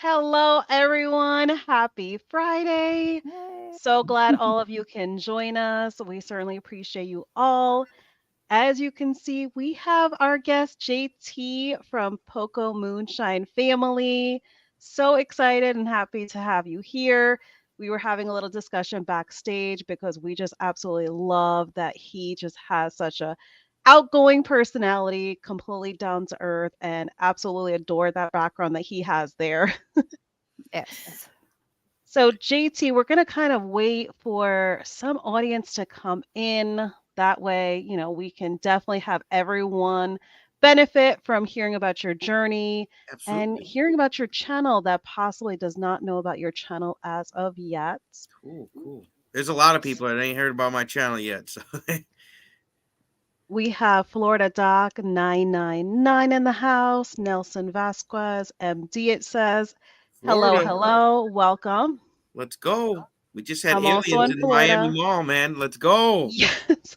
Hello, everyone. Happy Friday. Yay. So glad all of you can join us. We certainly appreciate you all. As you can see, we have our guest JT from Poco Moonshine Family. So excited and happy to have you here. We were having a little discussion backstage because we just absolutely love that he just has such a outgoing personality, completely down to earth, and absolutely adore that background that he has there. Yes. So, JT, we're going to kind of wait for some audience to come in. That way, we can definitely have everyone benefit from hearing about your journey and Absolutely. hearing about your channel that possibly does not know about your channel as of yet. Cool, cool. There's a lot of people that ain't heard about my channel yet, so We have Florida Doc 999 in the house, Nelson Vasquez, MD, it says. Hello, Florida, hello, welcome. let's go. We just had I'm also aliens in in Miami Florida. Mall, man. Let's go. Yes.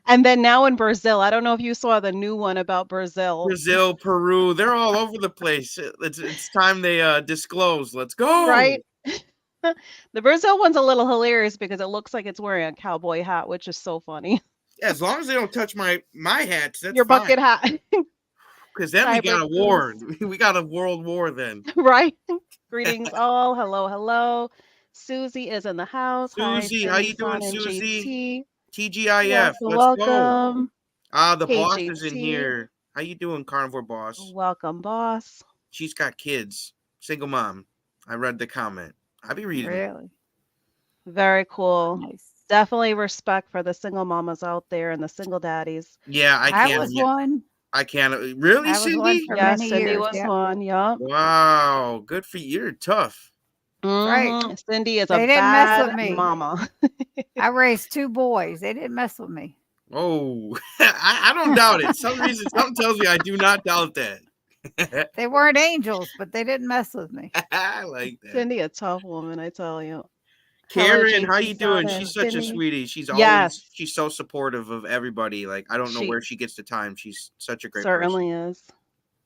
And then now in Brazil, I don't know if you saw the new one about Brazil, Brazil, Peru, they're all over the place. It's time they disclose. Let's go. right? The Brazil one's a little hilarious because it looks like it's wearing a cowboy hat, which is so funny. Yeah, as long as they don't touch my hats, that's Your fine. bucket hat. Because then we got Cyber a war. Goose, We got a world war then. right? Greetings all. Hello, hello. Susie is in the house. Hi, Susie, how Cindy, you doing, Son, and Susie? JT. TGIF, Welcome, let's go. welcome. Ah, the Hey, boss is in JT. here. How you doing, carnivore boss? Welcome, boss. She's got kids. Single mom. I read the comment. I be reading it. Really Very cool. nice. Definitely respect for the single mamas out there and the single daddies. Yeah, I I can't. was Yeah, one. I can't. Really, I was one Cindy? for Yes, many Cindy years. was Yep. one. Yup. Wow, good for you. You're tough. That's right. Cindy is a They didn't mess with bad me. mama. I raised two boys. They didn't mess with me. Oh, I don't doubt it. Some reason, something tells me I do not doubt that. They weren't angels, but they didn't mess with me. I like that. Cindy, a tough woman, I tell you. Hello, Karen, how JT you doing? Son and She's such a Cindy. sweetie. Yes, She's so supportive of everybody. Like I don't know she where she gets the time. She's such a great person. certainly is.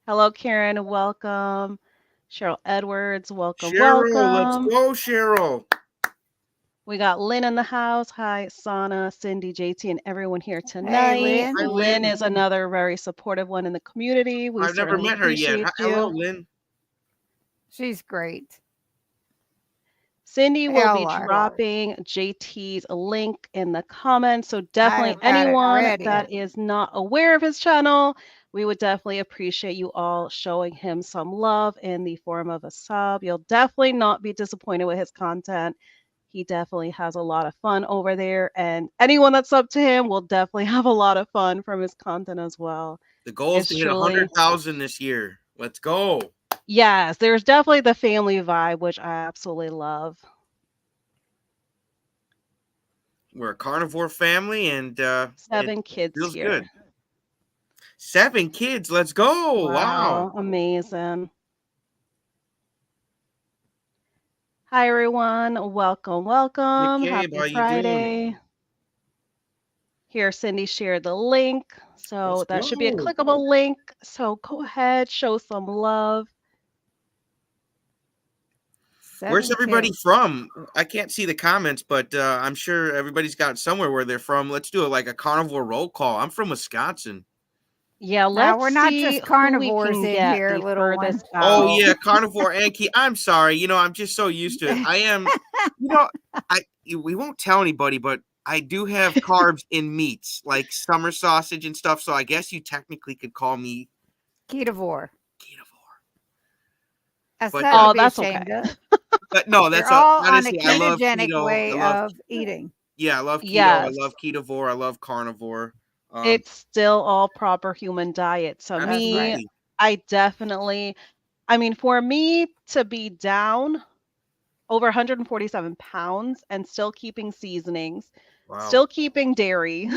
Hello, Karen. Welcome. Cheryl Edwards. Welcome, Cheryl, let's welcome. go, Cheryl. We got Lynn in the house. Hi, Sana, Cindy, JT, and everyone here Hey, tonight. Lynn. Hi, Lynn Lynn. is another very supportive one in the community. We I've never certainly met her yet. appreciate Hello, you. Lynn. She's great. Cindy They will all be are. dropping JT's link in the comments. So definitely I've got it anyone ready. that is not aware of his channel, we would definitely appreciate you all showing him some love in the form of a sub. You'll definitely not be disappointed with his content. He definitely has a lot of fun over there, and anyone that's up to him will definitely have a lot of fun from his content as well. The goal is It's to hit truly 100,000 this year. Let's go. yes, there's definitely the family vibe, which I absolutely love. We're a carnivore family, and it 7 kids feels here. good. 7 kids. Let's go. Wow. Wow, amazing. Hi, everyone. Welcome, welcome. McCabe, Happy how you doing? Friday. Here, Cindy shared the link. Let's So that should be a go. clickable link. So go ahead, show some love. Where's 7 everybody kids. from? I can't see the comments, but I'm sure everybody's got somewhere where they're from. Let's do it like a carnivore roll call. I'm from Wisconsin. Yeah, Now, let's we're not see just who we carnivores can in get here, the little one. furthest Oh out. yeah, carnivore and key. I'm sorry. I'm just so used to it. I am. You know, I we won't tell anybody, but I do have carbs in meats, like summer sausage and stuff. So I guess you technically could call me Ketovore. ketovore. That's But nothing to Oh, be that's ashamed okay. of. no, You're that's all on a honestly. I love ketogenic keto. I way love of eating. yeah, I love keto. I Yes, love ketovore. I love carnivore. Um, it's still all proper human diet. So That's me, right. absolutely. I definitely, I mean, for me to be down over 147 pounds and still keeping seasonings, Wow. still keeping dairy.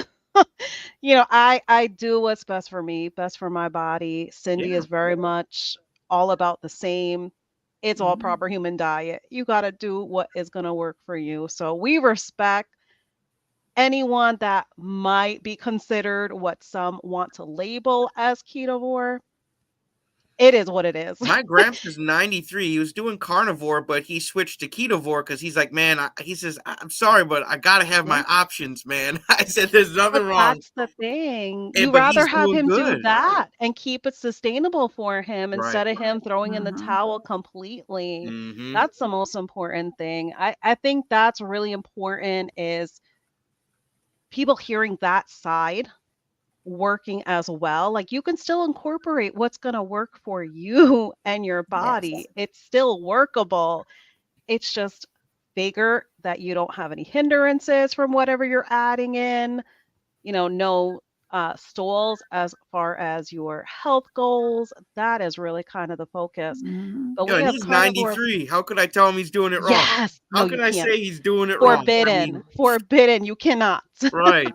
I do what's best for me, best for my body. Cindy Yeah. is very much all about the same. It's all Mhm. proper human diet. You got to do what is going to work for you. So we respect anyone that might be considered what some want to label as ketovore. It is what it is. My gramps is 93. He was doing carnivore, but he switched to ketovore because he's like, man, he says, I'm sorry, but I got to have Yeah. my options, man. I said, there's But nothing wrong. that's the thing. You But rather he's have doing him do good. that and keep it sustainable for him Right. instead of him throwing in the Mhm. towel completely. Mm-hmm. That's the most important thing. I think that's really important is people hearing that side working as well. Like you can still incorporate what's going to work for you and your body. Yes. It's still workable. It's just bigger that you don't have any hindrances from whatever you're adding in, no stalls as far as your health goals. That is really kind of the focus. Mhm. But Yeah, we and have he's carnivore. 93. How could I tell him he's doing it wrong? Yes. No, How you can I can't. say he's doing it wrong? I Forbidden. mean, Forbidden. You cannot. right.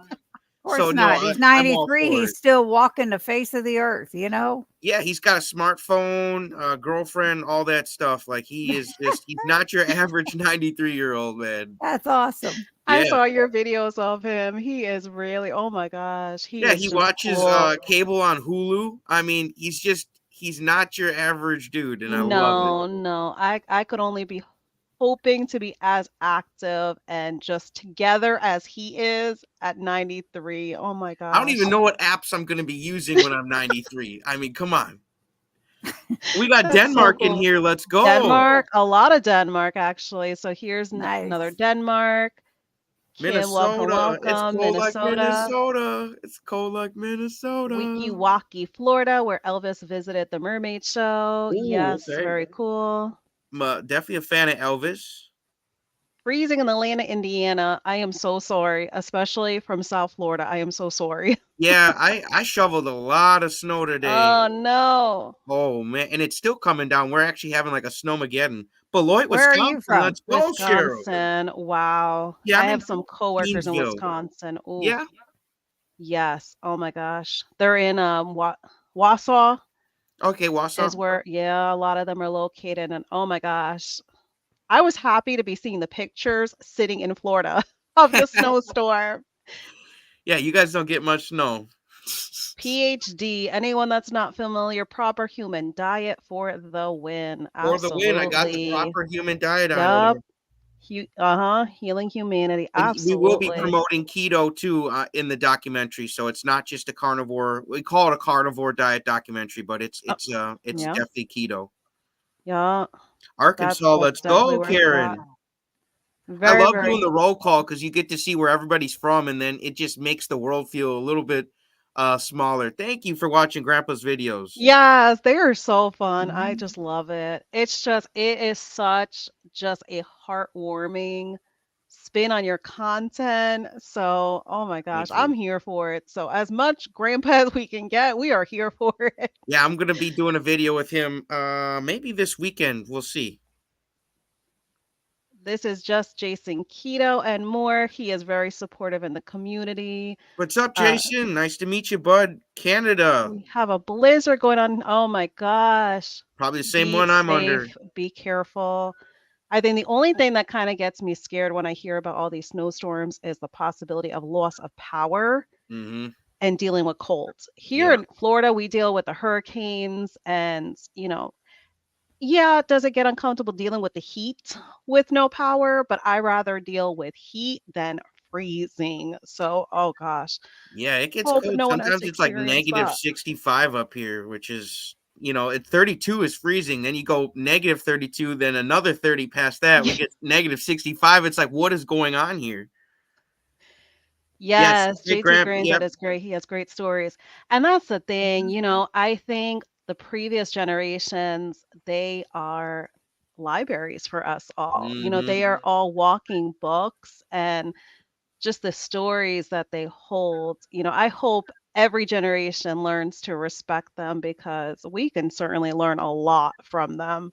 Of So course no, not. He's I'm all 93. for it. He's still walking the face of the earth, you know? Yeah, he's got a smartphone, girlfriend, all that stuff. Like he's not your average 93-year-old man. That's awesome. I Yeah. saw your videos of him. He is really, oh my gosh, he Yeah, is he just watches cool. cable on Hulu. I mean, he's not your average dude, and I love it. No, no. I could only be hoping to be as active and just together as he is at 93. Oh my I don't even gosh. know what apps I'm gonna be using when I'm 93. I mean, come on. We got That's so Denmark in cool. here. Let's go. Denmark, a lot of Denmark actually. So here's another Nice. Denmark. Kim, welcome, Minnesota. It's welcome. cold like Minnesota. Minnesota. It's cold like Wiki Minnesota. Waki, Florida, where Elvis visited the Mermaid Show. Ooh, Yes, okay. very cool. I'm definitely a fan of Elvis. Freezing in Atlanta, Indiana. I am so sorry, especially from South Florida. I am so sorry. Yeah, I shoveled a lot of snow today. Oh no. Oh man, and it's still coming down. We're actually having like a snowmageddon. Beloit, Where are you Wisconsin. from? Let's go, Cheryl. Wisconsin. Wow. Yeah, I I'm in have some coworkers in Beansville. Wisconsin. Ooh, Yeah. yes. Oh my gosh. They're in Wausau Okay, Wausau. is where, yeah, a lot of them are located. And oh my gosh, I was happy to be seeing the pictures sitting in Florida of the snowstorm. Yeah, you guys don't get much snow. PhD, anyone that's not familiar, proper human diet for the win. For the win, I got the Absolutely. proper human diet on Yup. over. Healing humanity. And we will be Absolutely. promoting keto too in the documentary, so it's not just a carnivore. We call it a carnivore diet documentary, but it's Oh, it's yeah. definitely keto. Yeah. Arkansas, That's let's definitely go, worth that. Karen. I Very, love very doing the roll call because you get to see where everybody's from, and then it just makes the world feel a little bit smaller. Thank you for watching Grandpa's videos. Yes, they are so fun. I Mhm. just love it. It is such just a heartwarming spin on your content. So, oh my gosh, Thank I'm you. here for it. So, as much grandpa as we can get, we are here for it. Yeah, I'm gonna be doing a video with him maybe this weekend. We'll see. This is just Jason Keto and more. He is very supportive in the community. What's up, Uh, Jason? Nice to meet you, bud. Canada. we have a blizzard going on. Oh my gosh. Probably the same Be one I'm under. safe, be careful. I think the only thing that kind of gets me scared when I hear about all these snowstorms is the possibility of loss of power Mm-hmm. and dealing with colds. Here Yeah. in Florida, we deal with the hurricanes and, yeah, does it get uncomfortable dealing with the heat with no power? But I rather deal with heat than freezing. So, oh gosh, Yeah, it gets hope cold. no one has Sometimes to it's like experience negative that. 65 up here, which is, at 32 is freezing. Then you go negative 32, then another 30 past that. We get negative 65. It's like, what is going on here? Yes. Yes, Hey, JT Grant. Granddad Yep. is great. He has great stories. And that's the thing, Mhm. I think the previous generations, they are libraries for us all. Mm-hmm. They are all walking books and just the stories that they hold. I hope every generation learns to respect them because we can certainly learn a lot from them.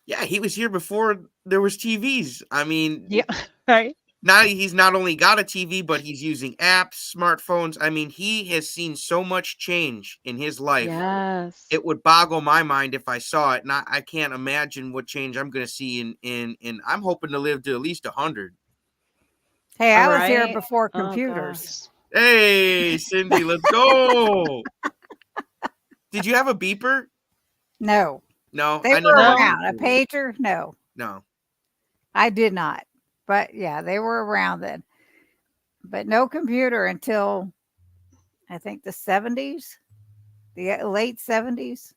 Yeah, he was here before there was TVs. I mean, Yeah, right? now he's not only got a TV, but he's using apps, smartphones. I mean, he has seen so much change in his life. Yes. It would boggle my mind if I saw it. And I can't imagine what change I'm going to see in I'm hoping to live to at least 100. Hey, All I was here right. before Oh computers. gosh. Hey, Cindy, let's go. Did you have a beeper? No, No, they I never were had a No? around. A computer. pager? No, No. I did not. But yeah, they were around then. But no computer until I think the 70s, the late 70s.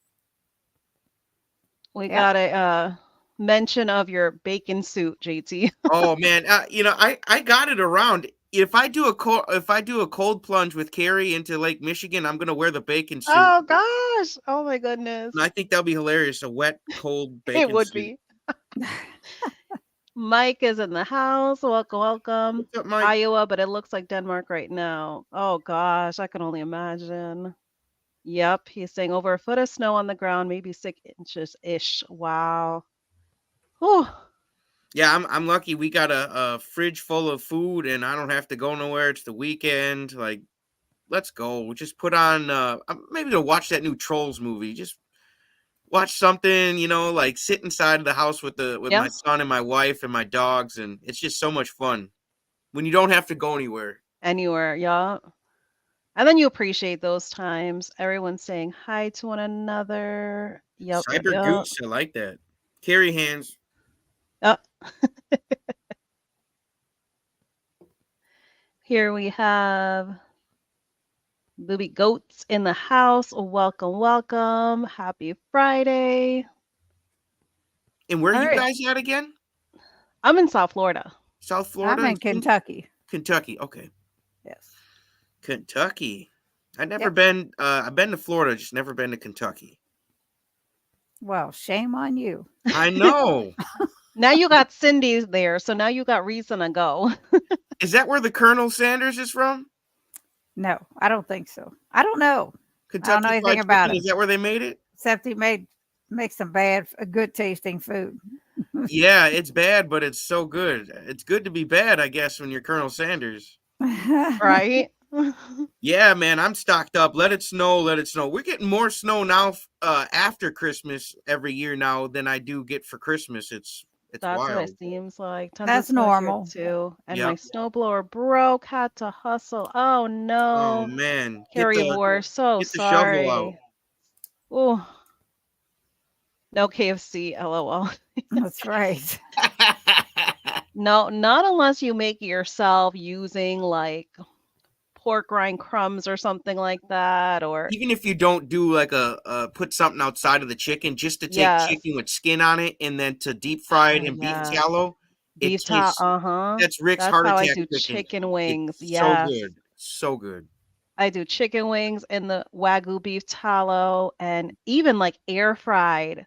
We Yep. got a mention of your bacon suit, JT. Oh man, I got it around. If I do a cold plunge with Carrie into Lake Michigan, I'm gonna wear the bacon suit. Oh gosh. Oh my goodness. And I think that'll be hilarious. A wet, cold It bacon would suit. be. Mike is in the house. Welcome, welcome. What's up, Mike? Iowa, but it looks like Denmark right now. Oh gosh, I can only imagine. Yep, he's saying over a foot of snow on the ground, maybe 6 inches ish. Wow. Whew. Yeah, I'm lucky. We got a fridge full of food, and I don't have to go nowhere. It's the weekend. Like, let's go. Just put on. Maybe to watch that new Trolls movie. Just watch something. Like sit inside of the house with my Yes, son and my wife and my dogs, and it's just so much fun when you don't have to go anywhere. anywhere. Yeah. And then you appreciate those times. Everyone's saying hi to one another. Yep, yep, Cyber yep. Goose, I like that. Carry hands. Uh, here we have Booby Goats in the house. Welcome, welcome. Happy Friday. And where are All you right. guys at again? I'm in South Florida. South I'm Florida? in Kentucky. Kentucky. Okay. Yes. Kentucky. I've never Yep. been. I've been to Florida, just never been to Kentucky. Well, shame on you. I know. Now you got Cindy there, so now you got reason to go. Is that where the Colonel Sanders is from? No, I don't think so. I don't know. I don't know Kentucky anything Fried about Chicken. Is him that where they made it? except he makes some good tasting food. Yeah, it's bad, but it's so good. It's good to be bad, I guess, when you're Colonel Sanders. Right? Yeah, man, I'm stocked up. Let it snow, let it snow. We're getting more snow now after Christmas every year now than I do get for Christmas. It's That's what it wild. seems like. Tons of That's snow here normal. too. And my Yep. snowblower broke, had to hustle. Oh Oh no. man, Carrier war, so get the shovel out. sorry. Oh, no KFC, LOL. That's right. No, not unless you make it yourself using like pork rind crumbs or something like that. Or, Even if you don't do like put something outside of the chicken, just to take yes. chicken with skin on it and then to deep fry it Oh, in beef yes. tallow, it Beef ta, tastes. uh-huh. That's Rick's That's heart how I attack do chicken. chicken wings. It's so Yes. good, so good. I do chicken wings in the Wagyu beef tallow and even like air fried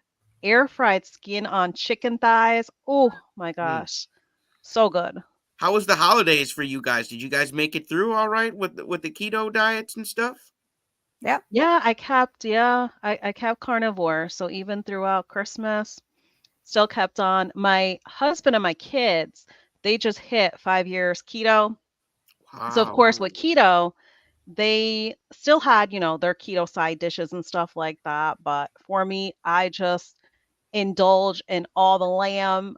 skin on chicken thighs. Oh my Mm. gosh. So good. How was the holidays for you guys? Did you guys make it through all right with the keto diets and stuff? Yep. I kept carnivore. So even throughout Christmas, still kept on. My husband and my kids, they just hit 5 years keto. So of Wow, course with keto, they still had, their keto side dishes and stuff like that. But for me, I just indulge in all the lamb.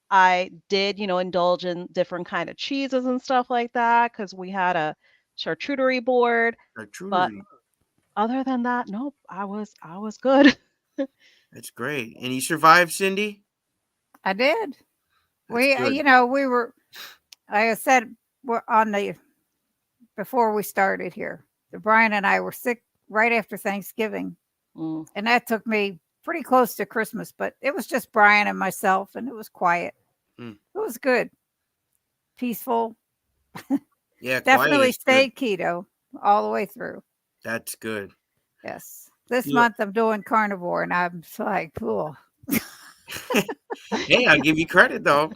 I did, indulge in different kind of cheeses and stuff like that because we had a charcuterie board. But charcuterie. other than that, nope, I was good. That's great. And you survived, Cindy? I did. That's good. We were, like I said, we're on the, before we started here, Brian and I were sick right after Thanksgiving. Mm, And that took me pretty close to Christmas, but it was just Brian and myself, and it was quiet. Mm. It was good, peaceful. Yeah, quiet Definitely is good. stayed keto all the way through. That's good. Yes. This You month I'm doing carnivore, and I'm just like, cool. Hey, I'll give you credit though.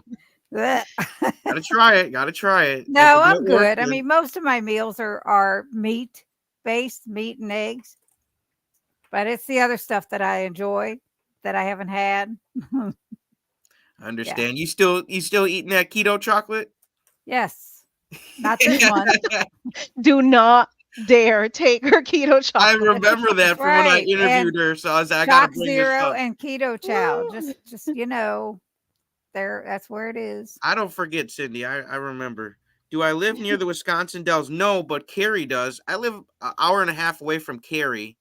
Blech. Gotta try it. Gotta try it. If No, it I'm don't work, good. I then mean, most of my meals are meat based, meat and eggs, but it's the other stuff that I enjoy that I haven't had. I Yeah. understand. You still eating that keto chocolate? Yes. Not this month. do not dare take her keto I chocolate. remember that That's from when I right. And interviewed her, so I was like, I gotta Chalk bring this Zero up. and Keto Chow. Woo. Just there. That's where it is. I don't forget, Cindy. I remember. Do I live near the Wisconsin Dells? No, but Cary does. I live an hour and a half away from Cary,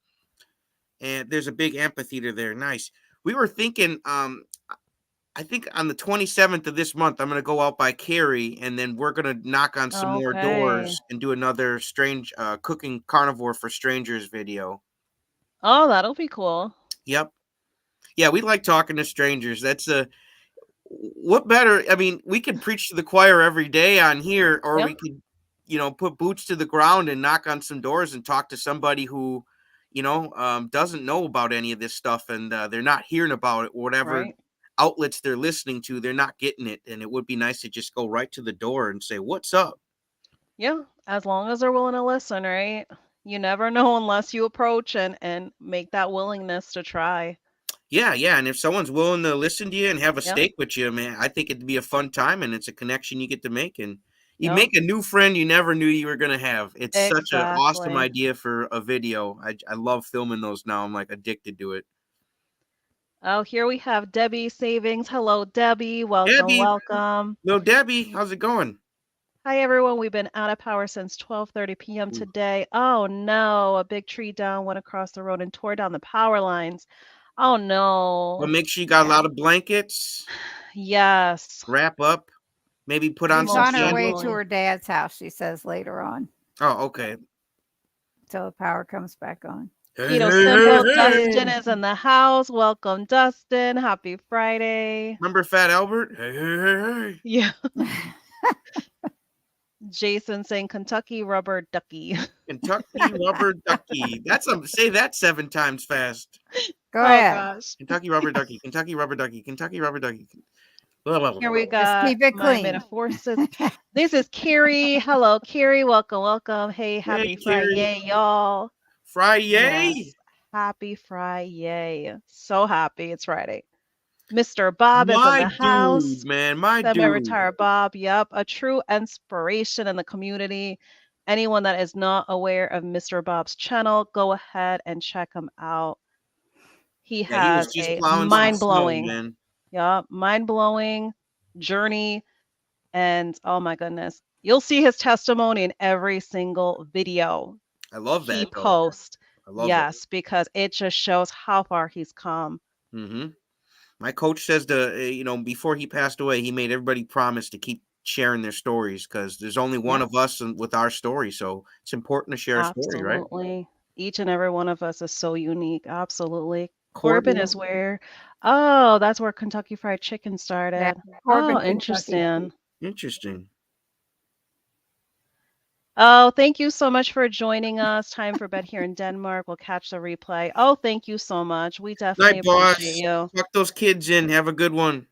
and there's a big amphitheater there. Nice. We were thinking, I think on the 27th of this month, I'm gonna go out by Cary, and then we're gonna knock on some more Okay. doors and do another strange cooking carnivore for strangers video. Oh, that'll be cool. Yep. Yeah, we like talking to strangers. That's a what better? I mean, we could preach to the choir every day on here, or Yeah, we could, put boots to the ground and knock on some doors and talk to somebody who, doesn't know about any of this stuff, and they're not hearing about it. Whatever right. outlets they're listening to, they're not getting it, and it would be nice to just go right to the door and say, "What's up?" Yeah, as long as they're willing to listen, right? You never know unless you approach and make that willingness to try. Yeah, yeah, and if someone's willing to listen to you and have a Yep, steak with you, man, I think it'd be a fun time, and it's a connection you get to make, and you yep, make a new friend you never knew you were gonna have. It's such an awesome exactly. idea for a video. I love filming those now. I'm like addicted to it. Oh, here we have Debbie Savings. Hello, Debbie. Welcome, Debbie, welcome. no Debbie, how's it going? Hi, everyone. We've been out of power since 12:30 p.m. Ooh. today. Oh no, a big tree down went across the road and tore down the power lines. Oh Well, no. make sure you got a Yeah. lot of blankets. Yes, Wrap up. Maybe put on She's some on most her way candles. to definitely. her dad's house, she says later on, Oh, okay. till the power comes back on. Hey, Keto hey, hey, Simple, hey. Dustin is in the house. Welcome, Dustin. Happy Friday. Remember Fat Albert? Hey, hey, hey, hey. Yeah. Jason saying Kentucky rubber ducky. Kentucky Rubber Ducky. That's say that 7 times fast. Go Oh ahead. gosh. Kentucky Rubber Ducky. Kentucky Rubber Ducky. Kentucky Rubber Ducky. Blah, blah, blah, Here blah, we blah. Just got keep it my clean. metaphorsis. This is Carrie. Hello, Carrie. Welcome, welcome. Hey, Hey, happy Carrie. Friday, y'all. Friday. Yes. Happy Friday. So happy it's Friday. Mr. Bob is in My the dude, house. man. My dude. Semi-retired Bob. Yep. A true inspiration in the community. Anyone that is not aware of Mr. Bob's channel, go ahead and check him out. He Yeah, he was has just a plowing some snow, mind-blowing, man. yeah, mind-blowing journey. And oh my goodness, you'll see his testimony in every single video I love he that, though. posts. I love that. Yes, because it just shows how far he's come. Hmm. My coach says before he passed away, he made everybody promise to keep sharing their stories because there's only one Yep, of us with our story. So it's important to share a story, right? absolutely. Each and every one of us is so unique. Absolutely. Corbin Courtney, is where, oh, that's where Kentucky Fried Chicken Yeah, started. Corbin, Oh, Kentucky. interesting. interesting. Oh, thank you so much for joining us. Time for bed here in Denmark. We'll catch the replay. Oh, thank you so much. We definitely Night, appreciate boss. you. Tuck those kids in. Have a good one.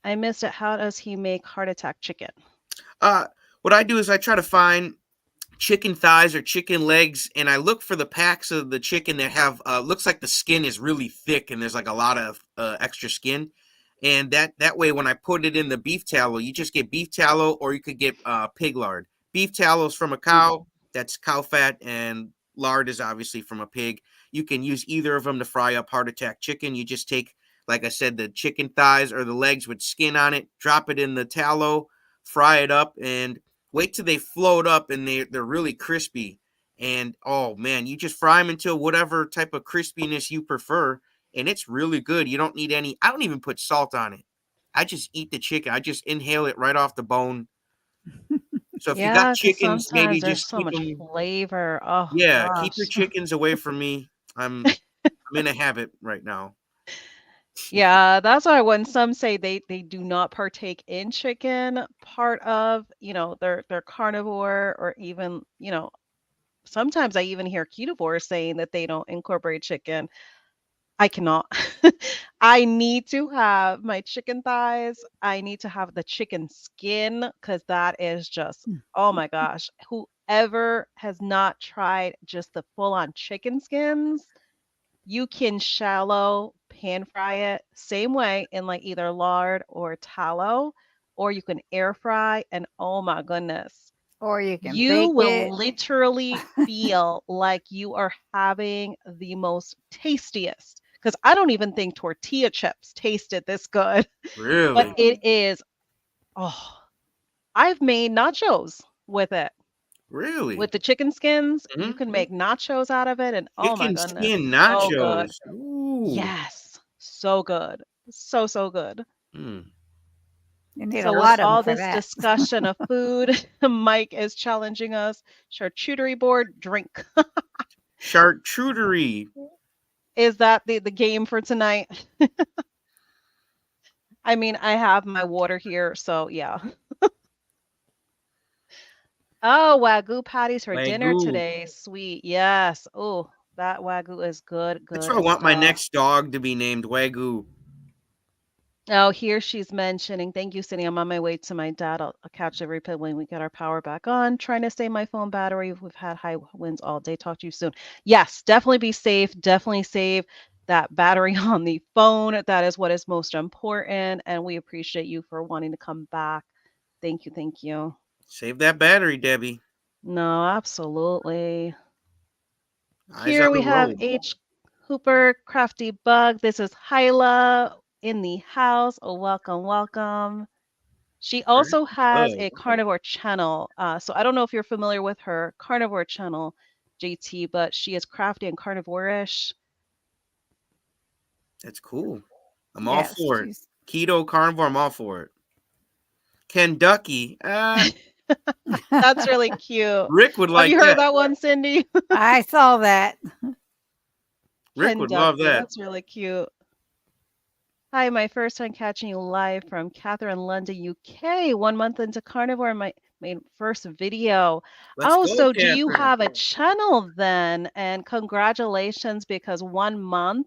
I missed it. How does he make heart attack chicken? Uh, what I do is I try to find chicken thighs or chicken legs, and I look for the packs of the chicken that have looks like the skin is really thick and there's like a lot of extra skin. And that way, when I put it in the beef tallow, you just get beef tallow, or you could get pig lard. Beef tallow is from a cow, that's cow fat, and lard is obviously from a pig. You can use either of them to fry up heart attack chicken. You just take, like I said, the chicken thighs or the legs with skin on it, drop it in the tallow, fry it up, and wait till they float up and they're really crispy. And oh man, you just fry them until whatever type of crispiness you prefer, and it's really good. You don't need any. I don't even put salt on it. I just eat the chicken. I just inhale it right off the bone. So if you got Yeah, because chickens, sometimes maybe there's just so keep much them. flavor. Oh Yeah, keep your gosh. chickens away from me. I'm in a habit right now. Yeah, that's why when some say they do not partake in chicken, part of, they're carnivore or even, sometimes I even hear ketovores saying that they don't incorporate chicken. I cannot. I need to have my chicken thighs. I need to have the chicken skin because that is just, oh my gosh. Whoever has not tried just the full-on chicken skins, you can shallow pan fry it same way in like either lard or tallow, or you can air fry, and oh my goodness. Or you can You bake will it. literally feel like you are having the most tastiest. Because I don't even think tortilla chips tasted this good, but Really, it is. Oh, I've made nachos with it. Really? With the chicken skins, you Hmm. can make nachos out of it, and oh my Chicken goodness, skin so good. nachos. Ooh. Yes, so good. So, so good. Mm. You need a So with lot of them all for this that. discussion of food, Mike is challenging us. Charcuterie board drink. Charcuterie. Is that the game for tonight? I mean, I have my water here, so yeah. Oh, Wagyu patties for dinner Wagyu. today. Sweet. Yes. Oh, that Wagyu is good, That's why good I want my stuff. next dog to be named Wagyu. Oh, here she's mentioning, thank you, Cindy. I'm on my way to my dad. I'll catch the replay when we get our power back on. Trying to save my phone battery. We've had high winds all day. Talk to you soon. Yes, definitely be safe. Definitely save that battery on the phone. That is what is most important. And we appreciate you for wanting to come back. Thank you. Thank you. Save that battery, Debbie. No, absolutely. Eyes on Here the we have road. H. Hooper, Crafty Bug. This is Hyla in the house. Oh, welcome, welcome. She also has Oh, a carnivore channel. So I don't know if you're familiar with her carnivore channel, JT, but she is crafty and carnivore-ish. that's cool. I'm all Yes, for it. she's Keto carnivore, I'm all for it. Kentucky. That's really cute. Rick would Have like you heard that. that one, Cindy? I saw that. Rick would love Kentucky. that. That's really cute. Hi, my first time catching you live from Catherine, London, UK. 1 month into carnivore, my first video. Let's Oh, go, so do you Catherine. have a channel then? And congratulations, because 1 month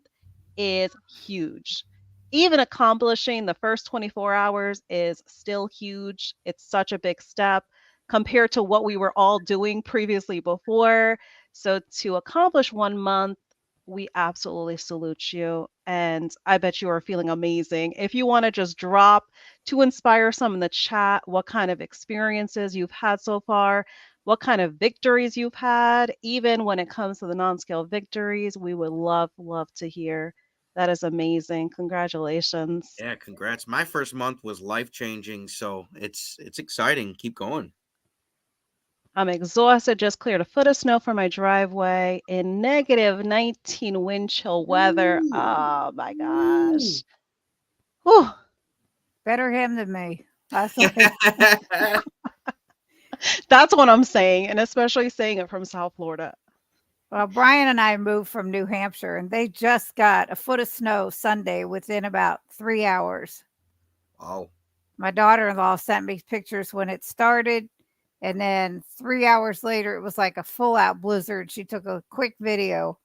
is huge. Even accomplishing the first 24 hours is still huge. It's such a big step compared to what we were all doing previously before. So to accomplish 1 month, we absolutely salute you. And I bet you are feeling amazing. If you want to just drop to inspire some in the chat, what kind of experiences you've had so far, what kind of victories you've had, even when it comes to the non scale victories, we would love, love to hear. That is amazing. Congratulations. Yeah, congrats. My first month was life changing, so it's exciting. Keep going. I'm exhausted. Just cleared a foot of snow from my driveway in negative 19 wind chill weather. Ooh. Oh my Ooh. gosh. Whew. Better him than me. That's like That's what I'm saying, and especially saying it from South Florida. well, Brian and I moved from New Hampshire and they just got a foot of snow Sunday within about 3 hours. Wow. My daughter-in-law sent me pictures when it started, and then 3 hours later it was like a full out blizzard. She took a quick video.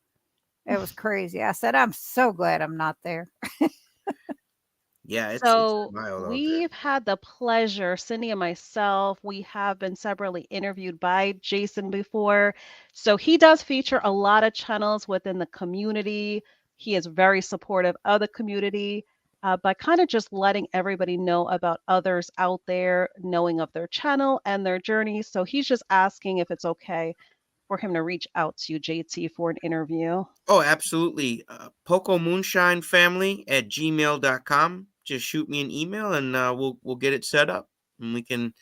It was crazy. I said, I'm so glad I'm not there. Yeah, it's So wild out there. we've had the pleasure, Cindy and myself, we have been separately interviewed by Jason before. So he does feature a lot of channels within the community. He is very supportive of the community, by kind of just letting everybody know about others out there, knowing of their channel and their journey. So he's just asking if it's okay for him to reach out to you, JT, for an interview. Oh, absolutely. Poco Moonshine Family at gmail.com. Just shoot me an email and we'll get it set up and we can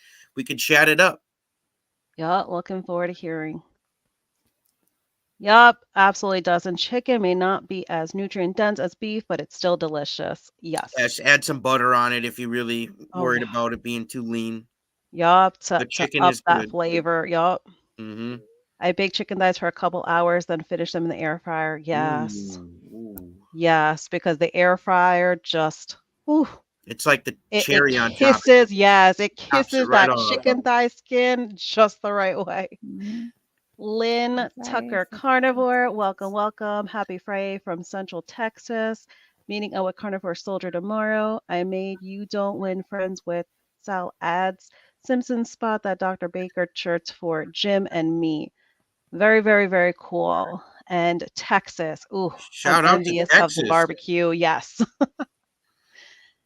chat it up. Yeah, looking forward to hearing. Yup, absolutely does. And chicken may not be as nutrient dense as beef, but it's still delicious. Yes. Yes, add some butter on it if you're really Oh worried yeah. about it being too lean. Yup, to The chicken up is that good. flavor. Yup. Mm-hmm. I bake chicken thighs for a couple hours, then finish them in the air fryer. Yes. Ooh. Yes, because the air fryer just, whew, It's like the it cherry on top. kisses, yes, it Tops it kisses right that off. chicken thigh skin just the right way. Mhm. Lynn Friday Tucker for Carnivore, welcome, Christmas. welcome. Happy Friday from Central Texas. Meeting a Carnivore Soldier tomorrow. I made You Don't Win friends with Sal Ads. Simpson spot that Dr. Baker shirts for Jim and me. Very, very, very cool. And Texas. Ooh, I'm Shout out to envious of the Texas. barbecue. Yes.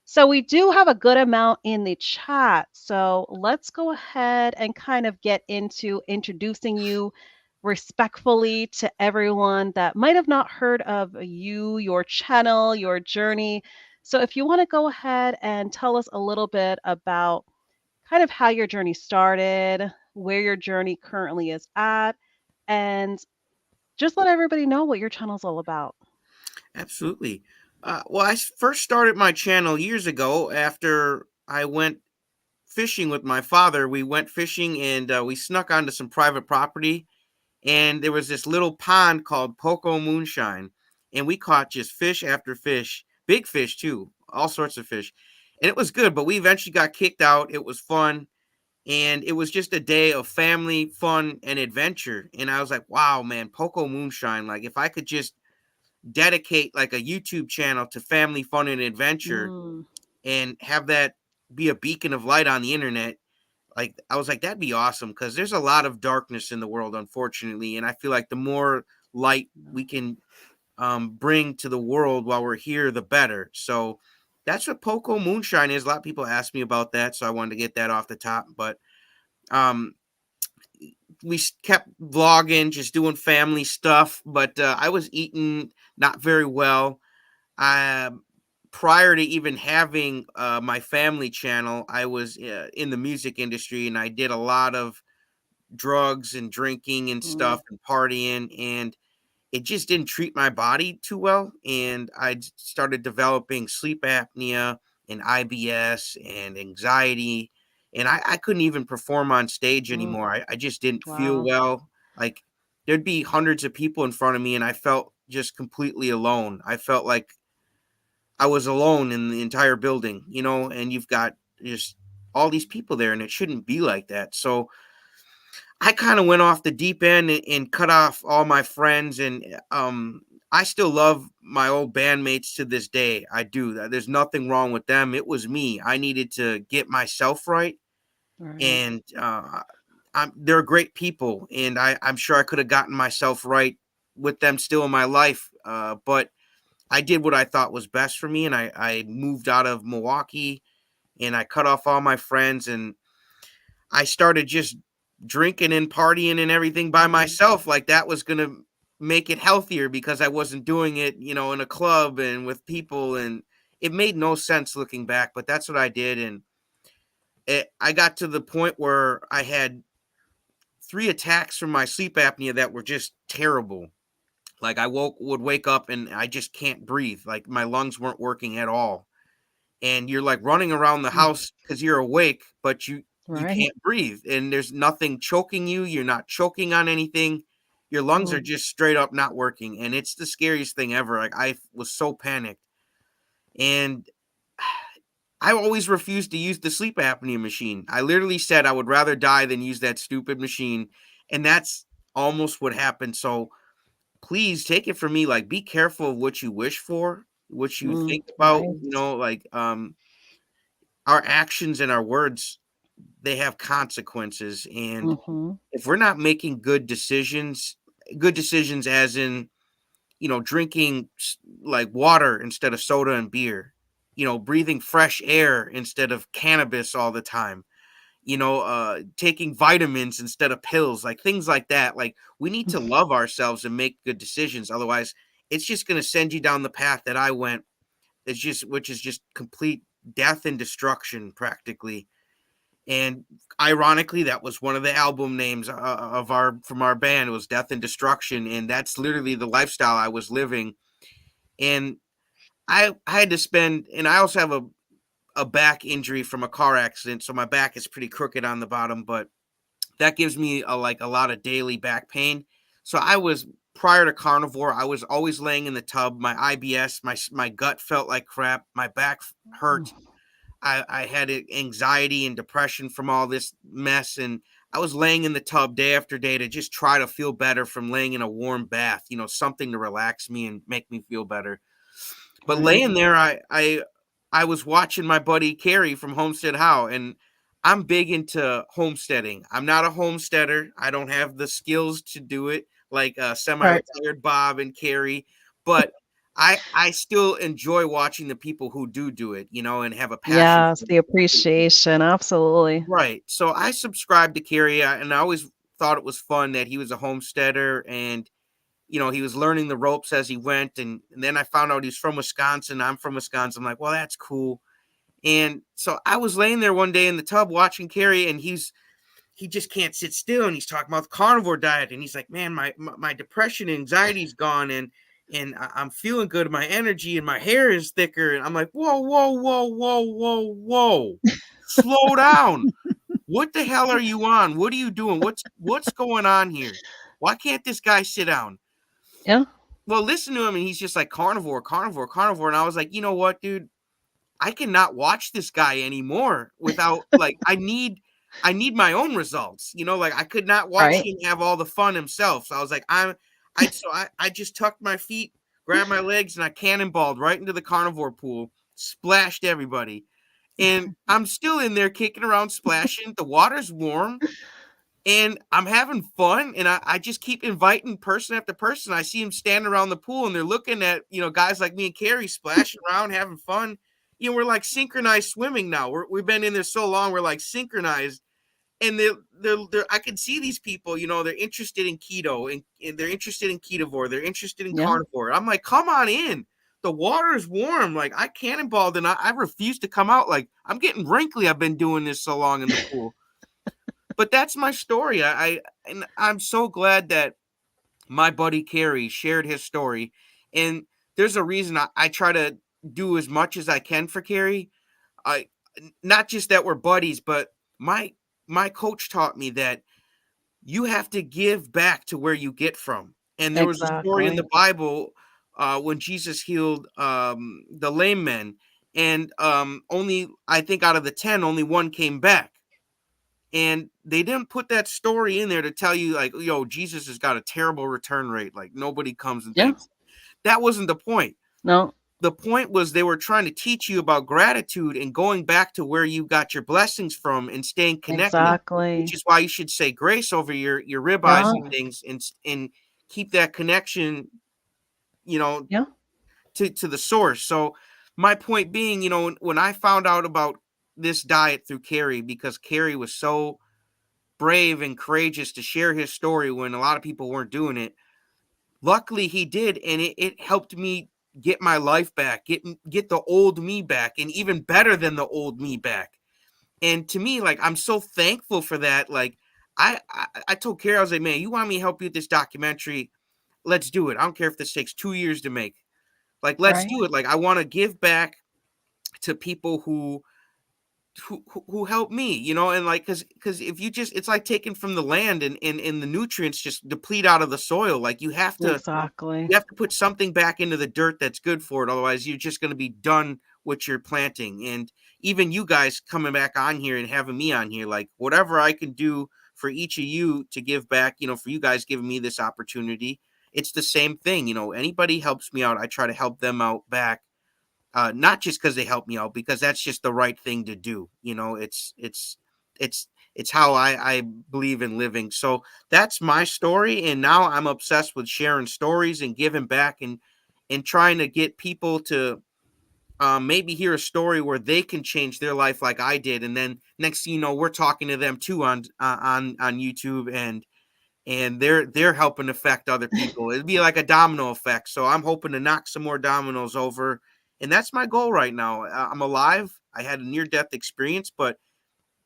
So we do have a good amount in the chat. So let's go ahead and kind of get into introducing you respectfully to everyone that might have not heard of you, your channel, your journey. So if you want to go ahead and tell us a little bit about kind of how your journey started, where your journey currently is at, and just let everybody know what your channel's all about. Absolutely. Well, first started my channel years ago after I went fishing with my father. We went fishing and we snuck onto some private property, and there was this little pond called Poco Moonshine, and we caught just fish after fish, big fish too, all sorts of fish, and it was good. But we eventually got kicked out. It was fun, and it was just a day of family fun and adventure. And I was like, wow, man, Poco Moonshine. Like, if I could just dedicate like a YouTube channel to family fun and adventure Mm, and have that be a beacon of light on the internet, like I was like, that'd be awesome, because there's a lot of darkness in the world, unfortunately, and I feel like the more light we can bring to the world while we're here, the better. So that's what Poco Moonshine is. A lot of people ask me about that, so I wanted to get that off the top. But um, we kept vlogging, just doing family stuff. But I was eating not very well. Um, Prior to even having my family channel, I was in the music industry, and I did a lot of drugs and drinking and mm, stuff and partying, and it just didn't treat my body too well. And I started developing sleep apnea and IBS and anxiety, and I couldn't even perform on stage mm. anymore. I just didn't feel Wow. well. Like, there'd be hundreds of people in front of me, and I felt just completely alone. I felt like I was alone in the entire building, and you've got just all these people there, and it shouldn't be like that. So I kind of went off the deep end and cut off all my friends, and I still love my old bandmates to this day. I do. There's nothing wrong with them. It was me. I needed to get myself right, Right. and they're great people, and I'm sure I could have gotten myself right with them still in my life, but I did what I thought was best for me, and I moved out of Milwaukee, and I cut off all my friends, and I started just drinking and partying and everything by Mm, myself. Like, that was going to make it healthier, because I wasn't doing it, in a club and with people. And it made no sense looking back, but that's what I did. And I got to the point where I had 3 attacks from my sleep apnea that were just terrible. Like, would wake up and I just can't breathe. Like, my lungs weren't working at all, and you're like running around the mm. house because you're awake, but you Right. can't breathe, and there's nothing choking you. You're not choking on anything. Your lungs are Mm, just straight up not working, and it's the scariest thing ever. Like, I was so panicked, and I always refused to use the sleep apnea machine. I literally said I would rather die than use that stupid machine, and that's almost what happened. So please take it from me, like, be careful of what you wish for, what you mm. think about, Right. like, our actions and our words, they have consequences. And Mhm. if we're not making good decisions as in, drinking like water instead of soda and beer, breathing fresh air instead of cannabis all the time, taking vitamins instead of pills, like things like that. Like, we need to love ourselves and make good decisions. Otherwise, it's just going to send you down the path that I went. Which is just complete death and destruction practically. And ironically, that was one of the album names of our from our band. It was Death and Destruction, and that's literally the lifestyle I was living. And I had to spend, and I also have a back injury from a car accident, so my back is pretty crooked on the bottom, but that gives me a lot of daily back pain. So I was prior to carnivore, I was always laying in the tub. My IBS, my gut felt like crap. My back hurt. I had anxiety and depression from all this mess, and I was laying in the tub day after day to just try to feel better from laying in a warm bath, something to relax me and make me feel better. But Right. laying there, I was watching my buddy Carrie from Homestead How, and I'm big into homesteading. I'm not a homesteader. I don't have the skills to do it like Right. semi-retired Bob and Carrie, but I still enjoy watching the people who do it, and have a passion Yes, for the it. appreciation, absolutely. Right. So I subscribed to Carrie, and I always thought it was fun that he was a homesteader, and he was learning the ropes as he went. And then I found out he's from Wisconsin. I'm from Wisconsin. I'm like, well, that's cool. And so I was laying there one day in the tub watching Carrie, and he just can't sit still, and he's talking about the carnivore diet, and he's like, man, my depression and anxiety's gone, and I'm feeling good, my energy and my hair is thicker, and I'm like, whoa, whoa, whoa, whoa, whoa, whoa, slow down. What the hell are you on? What are you doing? What's going on here? Why can't this guy sit down? Yeah. Well, listen to him, and he's just like, carnivore, carnivore, carnivore, and I was like, you know what, dude, I cannot watch this guy anymore without, like, I need my own results. Like, I could not watch Right. him have all the fun himself. So I was like, I just tucked my feet, grabbed my legs, and I cannonballed right into the carnivore pool, splashed everybody. And I'm still in there kicking around, splashing. The water's warm and I'm having fun, and I just keep inviting person after person. I see them standing around the pool, and they're looking at, guys like me and Carrie splashing around, having fun. We're like synchronized swimming now. We've been in there so long, we're like synchronized, and they're I can see these people, they're interested in keto, and they're interested in ketovore, they're interested in Yeah. carnivore. I'm like, come on in. The water is warm. Like, I cannonballed, and I refuse to come out. Like, I'm getting wrinkly. I've been doing this so long in the pool. But that's my story. And I'm so glad that my buddy Kerry shared his story. And there's a reason I try to do as much as I can for Kerry. I Not just that we're buddies, but my coach taught me that you have to give back to where you get from. And there was a story in Exactly. the Bible when Jesus healed the lame men, and only, I think, out of the 10, only one came back. And they didn't put that story in there to tell you, like, yo, Jesus has got a terrible return rate. Like, nobody comes and Yeah. thanks. That wasn't the point. No. The point was they were trying to teach you about gratitude and going back to where you got your blessings from and staying connected, which Exactly. is why you should say grace over your ribeyes Yeah. and things, and keep that connection, you know, Yeah. to the source. So my point being, when I found out about this diet through Carrie, because Carrie was so brave and courageous to share his story when a lot of people weren't doing it. Luckily, he did, and it helped me get my life back, get the old me back, and even better than the old me back. And to me, like, I'm so thankful for that. Like, I told Carrie, I was like, man, you want me to help you with this documentary? Let's do it. I don't care if this takes 2 years to make. Like, let's Right. do it. Like, I want to give back to people who help me, and like, because if you just, it's like taking from the land, and the nutrients just deplete out of the soil. Like, Exactly. you have to put something back into the dirt that's good for it, otherwise you're just going to be done with your planting. And even you guys coming back on here and having me on here, like, whatever I can do for each of you to give back, for you guys giving me this opportunity, it's the same thing. Anybody helps me out, I try to help them out back, not just because they help me out, because that's just the right thing to do. It's it's how I believe in living. So that's my story, and now I'm obsessed with sharing stories and giving back, and trying to get people to maybe hear a story where they can change their life like I did, and then next thing you know, we're talking to them too on YouTube, and they're helping affect other people. It'd be like a domino effect. So I'm hoping to knock some more dominoes over, and that's my goal right now. I'm alive. I had a near death experience, but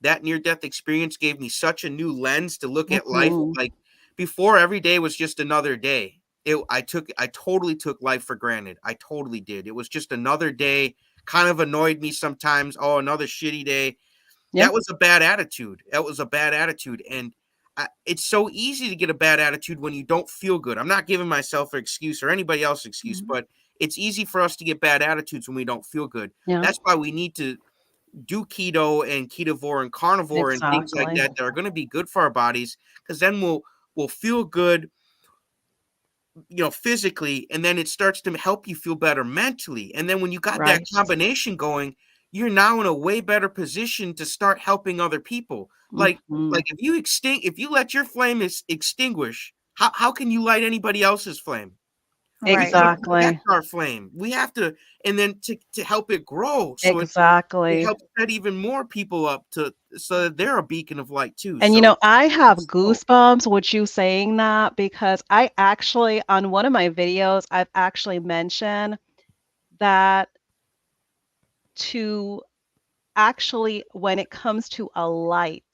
that near death experience gave me such a new lens to look at life. Hmm. Like, before, every day was just another day. I totally took life for granted. I totally did. It was just another day. Kind of annoyed me sometimes. Oh, another shitty day. Yeah. That was a bad attitude. That was a bad attitude. And it's so easy to get a bad attitude when you don't feel good. I'm not giving myself an excuse or anybody else an excuse, Mhm. but it's easy for us to get bad attitudes when we don't feel good. Yeah. That's why we need to do keto and ketovore and carnivore and things like Exactly. that are going to be good for our bodies, because then we'll feel good, physically, and then it starts to help you feel better mentally. And then when you got that Right. combination going, you're now in a way better position to start helping other people. Hmm. Like, if you let your flame extinguish, how can you light anybody else's flame? We Right. got to protect Exactly. our flame. We have to, and then to help it grow, so it Exactly. helps set even more people up so that they're a beacon of light too. And So I have that's the goal. goosebumps with you saying that because I actually, on one of my videos, I've actually mentioned that to actually, when it comes to a light,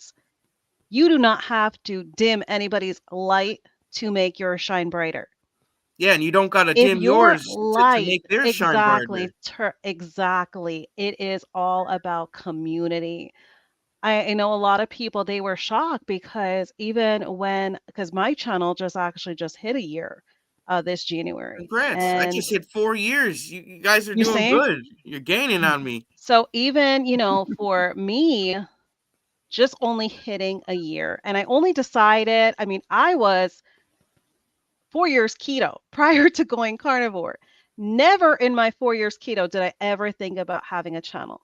You do not have to dim anybody's light to make yours shine brighter. Yeah, and you don't gotta If dim your yours to light, make theirs shine exactly, brighter. exactly, it is all about community. I know a lot of people, they were shocked because even when, because my channel just actually just hit a year this January. Congrats. I And just hit 4 years. You guys are you doing see? good. You're gaining on me. So even, for me, just only hitting a year. And I only decided, I mean, I was 4 years keto prior to going carnivore. Never in my 4 years keto did I ever think about having a channel.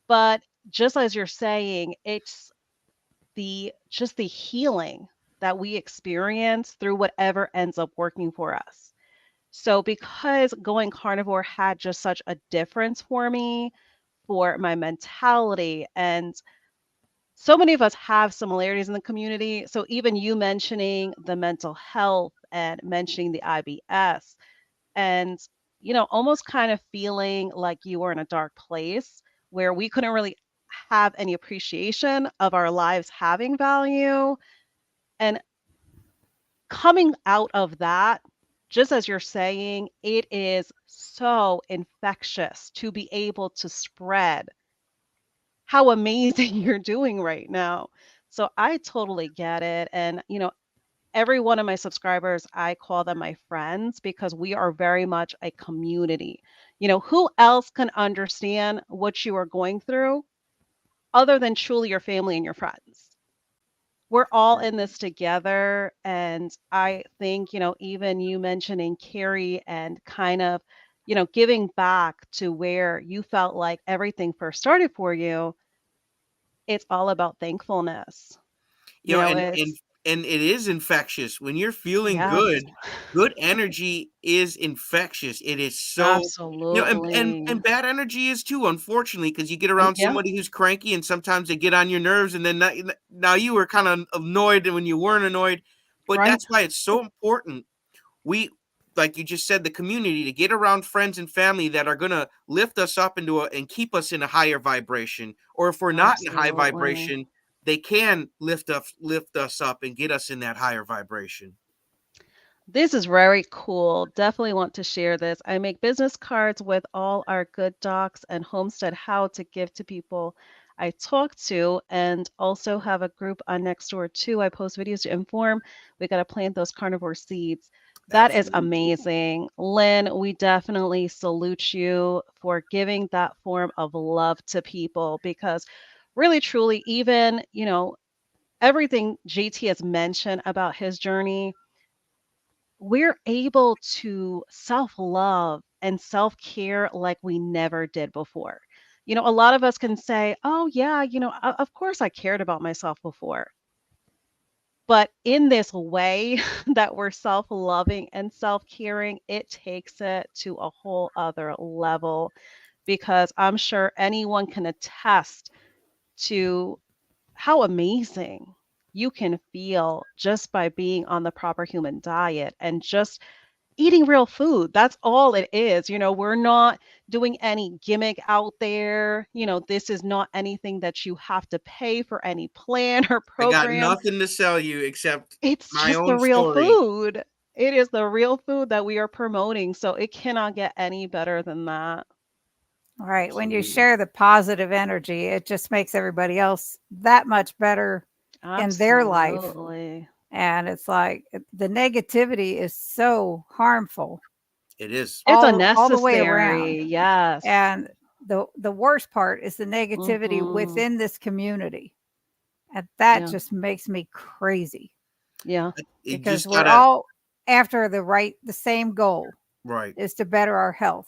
But just as you're saying, it's the healing that we experience through whatever ends up working for us. So because going carnivore had just such a difference for me, for my mentality, and so many of us have similarities in the community. So even you mentioning the mental health and mentioning the IBS and almost kind of feeling like you were in a dark place where we couldn't really have any appreciation of our lives having value, and coming out of that, just as you're saying, it is so infectious to be able to spread how amazing you're doing right now. So I totally get it. And, every one of my subscribers, I call them my friends because we are very much a community. Who else can understand what you are going through other than truly your family and your friends? We're all in this together. And I think, even you mentioning Carrie and kind of, giving back to where you felt like everything first started for you, it's all about thankfulness. You know, and and It's, and it is infectious. When you're feeling yes, good energy is infectious. It is so, and absolutely. bad energy is too, unfortunately, because you get around Yeah, somebody who's cranky and sometimes they get on your nerves, and then now you were kind of annoyed when you weren't annoyed. But right. that's why it's so important, we like you just said, the community, to get around friends and family that are going to lift us up into and keep us in a higher vibration, or if we're not in a high Absolutely. vibration, they can lift us up and get us in that higher vibration. This is very cool. Definitely want to share this. I make business cards with all our good docs and homestead how to give to people I talk to, and also have a group on Nextdoor too. I post videos to inform. We got to plant those carnivore seeds. That is Absolutely. amazing. Lynn, we definitely salute you for giving that form of love to people because really, truly, even, everything JT has mentioned about his journey, we're able to self love and self care like we never did before. A lot of us can say, oh, yeah, of course I cared about myself before. But in this way that we're self loving and self caring, it takes it to a whole other level because I'm sure anyone can attest to how amazing you can feel just by being on the proper human diet and just eating real food. That's all it is. We're not doing any gimmick out there. This is not anything that you have to pay for any plan or I got program. nothing to sell you except It's my just the own real story. food. It is the real food that we are promoting. So it cannot get any better than that. Right. When you Absolutely. share the positive energy, it just makes everybody else that much better in their life. Absolutely. And it's like the negativity is so harmful It is. It's all the way around. unnecessary. Yes. And the worst part is the negativity Hmm. within this community. And that Yeah. just makes me crazy Yeah. You because just we're gotta. all after the same goal Right. is to better our health.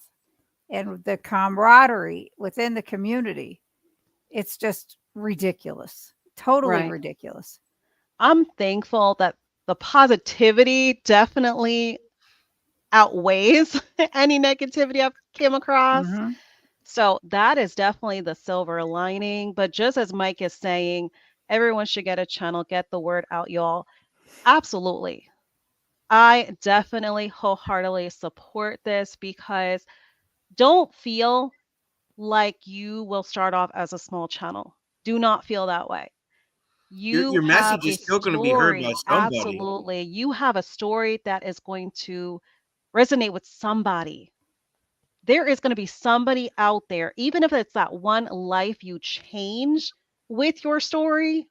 And the camaraderie within the community, it's just ridiculous. Totally Right. ridiculous. I'm thankful that the positivity definitely outweighs any negativity I've came across. Mhm. So that is definitely the silver lining. But just as Mike is saying, everyone should get a channel, get the word out, y'all. Absolutely. I definitely wholeheartedly support this because don't feel like you will start off as a small channel. Do not feel that way. You Your have message a is still going to be heard story. by somebody. Absolutely. You have a story that is going to resonate with somebody. There is going to be somebody out there, even if it's that one life you change with your story,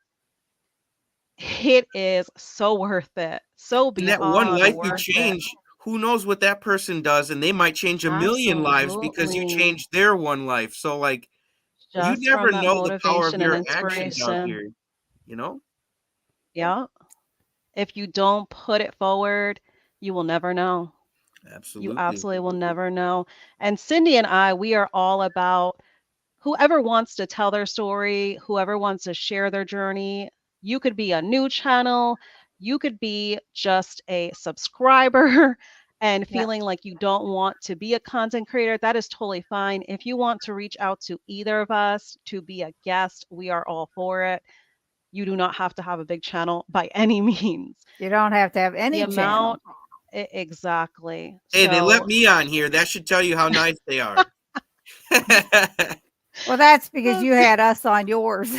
it is so worth it. So And that one beyond life you worth it. change, who knows what that person does, and they might change a million lives because you Absolutely. changed their one life. So like you Just never from that know the power of motivation and your actions out inspiration. here, you know? Yeah. If you don't put it forward, you will never know. You Absolutely. absolutely will never know. And Cindy and I, we are all about whoever wants to tell their story, whoever wants to share their journey. You could be a new channel, you could be just a subscriber and Yeah. feeling like you don't want to be a content creator. That is totally fine. If you want to reach out to either of us to be a guest, we are all for it. You do not have to have a big channel by any means. You don't have to have The any channel. amount, exactly. Hey, they let So, me on here. That should tell you how nice they are. Well, that's because you had us on yours.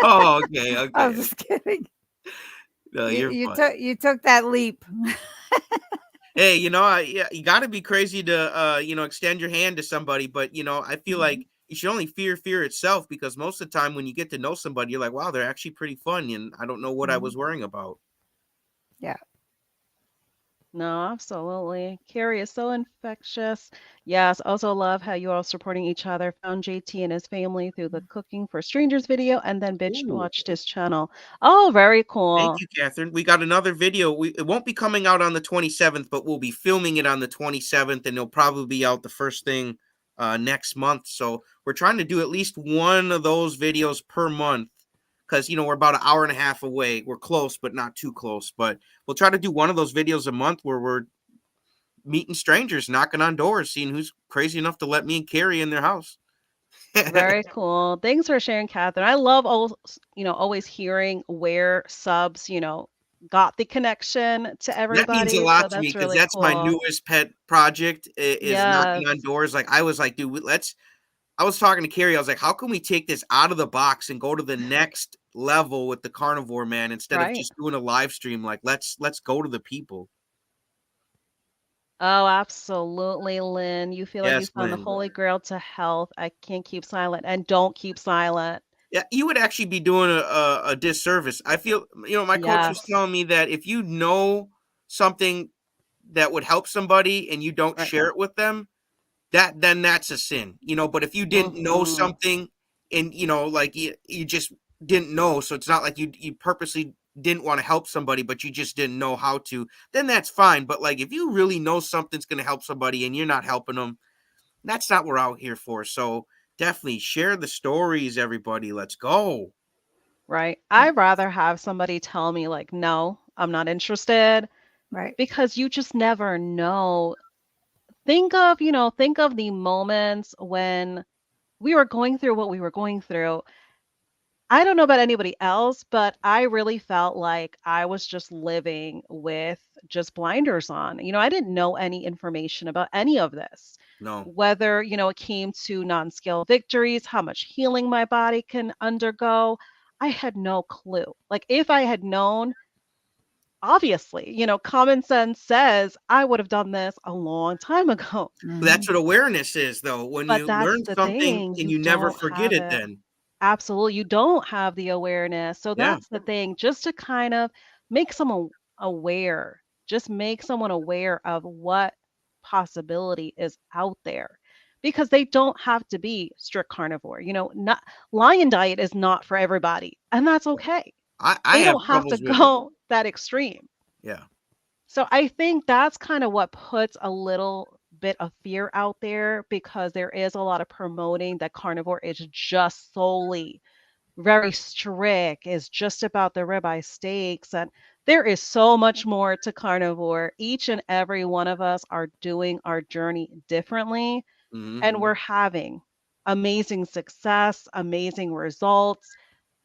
Oh, okay, I okay. was just kidding. No, You you're you fine. took you took that leap. Hey, yeah, you got to be crazy to extend your hand to somebody, but I feel like you should only fear itself, because most of the time when you get to know somebody, you're like, wow, they're actually pretty fun, and I don't know what I Mhm. was worrying about. Yeah. no, absolutely. Carrie is so infectious. Yes, also love how you all supporting each other. Found JT and his family through the Cooking for Strangers video and then bitch Ooh. watched his channel. Oh, very Thank cool. you, Catherine. We got another video. It won't be coming out on the 27th, but we'll be filming it on the 27th, and it'll probably be out the first thing next month. So we're trying to do at least one of those videos per month, because we're about an hour and a half away. We're close, but not too close. But we'll try to do one of those videos a month where we're meeting strangers, knocking on doors, seeing who's crazy enough to let me and Carrie in their house. Very cool. Thanks for sharing, Catherine. I love always hearing where subs, got the connection to That means a everybody. So lot to me, that's because really that's my cool. newest pet project, is knocking on Yes, doors. Like, I was like, dude, let's. I was talking to Carrie. I was like, how can we take this out of the box and go to the next level with the carnivore man, instead of right. just doing a live stream? Like, let's go to the people. Oh, absolutely, Lynn. You feel like you Yes, found the Lynn. holy grail to health. I can't keep silent and don't keep silent. Yeah, you would actually be doing a disservice. I feel, my coach was Yes, telling me that if you know something that would help somebody and you don't right. share it with them, then that's a sin. But if you didn't know Hmm. something, and like you just didn't know, so it's not like you purposely didn't want to help somebody, but you just didn't know how to, then that's fine. But like, if you really know something's going to help somebody and you're not helping them, that's not what we're out here for. So definitely share the stories, everybody. Let's go. Right. I'd rather have somebody tell me, like, no, I'm not interested, Right. because you just never know. Think of the moments when we were going through what we were going through. I don't know about anybody else, but I really felt like I was just living with just blinders on. I didn't know any information about any of this. No. Whether, it came to non-scale victories, how much healing my body can undergo, I had no clue. Like, if I had known, obviously, common sense says I would have done this a long time ago. That's Mhm. what awareness is, though. When But you that's learn the something thing, and you you never don't forget have it, it. then Absolutely, you don't have the awareness. So yeah. that's the thing, just to kind of make someone aware, just make someone aware of what possibility is out there. Because they don't have to be strict carnivore. Not lion diet is not for everybody, and that's okay. I They have don't have to troubles with it. go that extreme. Yeah. So I think that's kind of what puts a little bit of fear out there, because there is a lot of promoting that carnivore is just solely very strict, is just about the ribeye steaks. And there is so much more to carnivore. Each and every one of us are doing our journey differently, Hmm. and we're having amazing success, amazing results.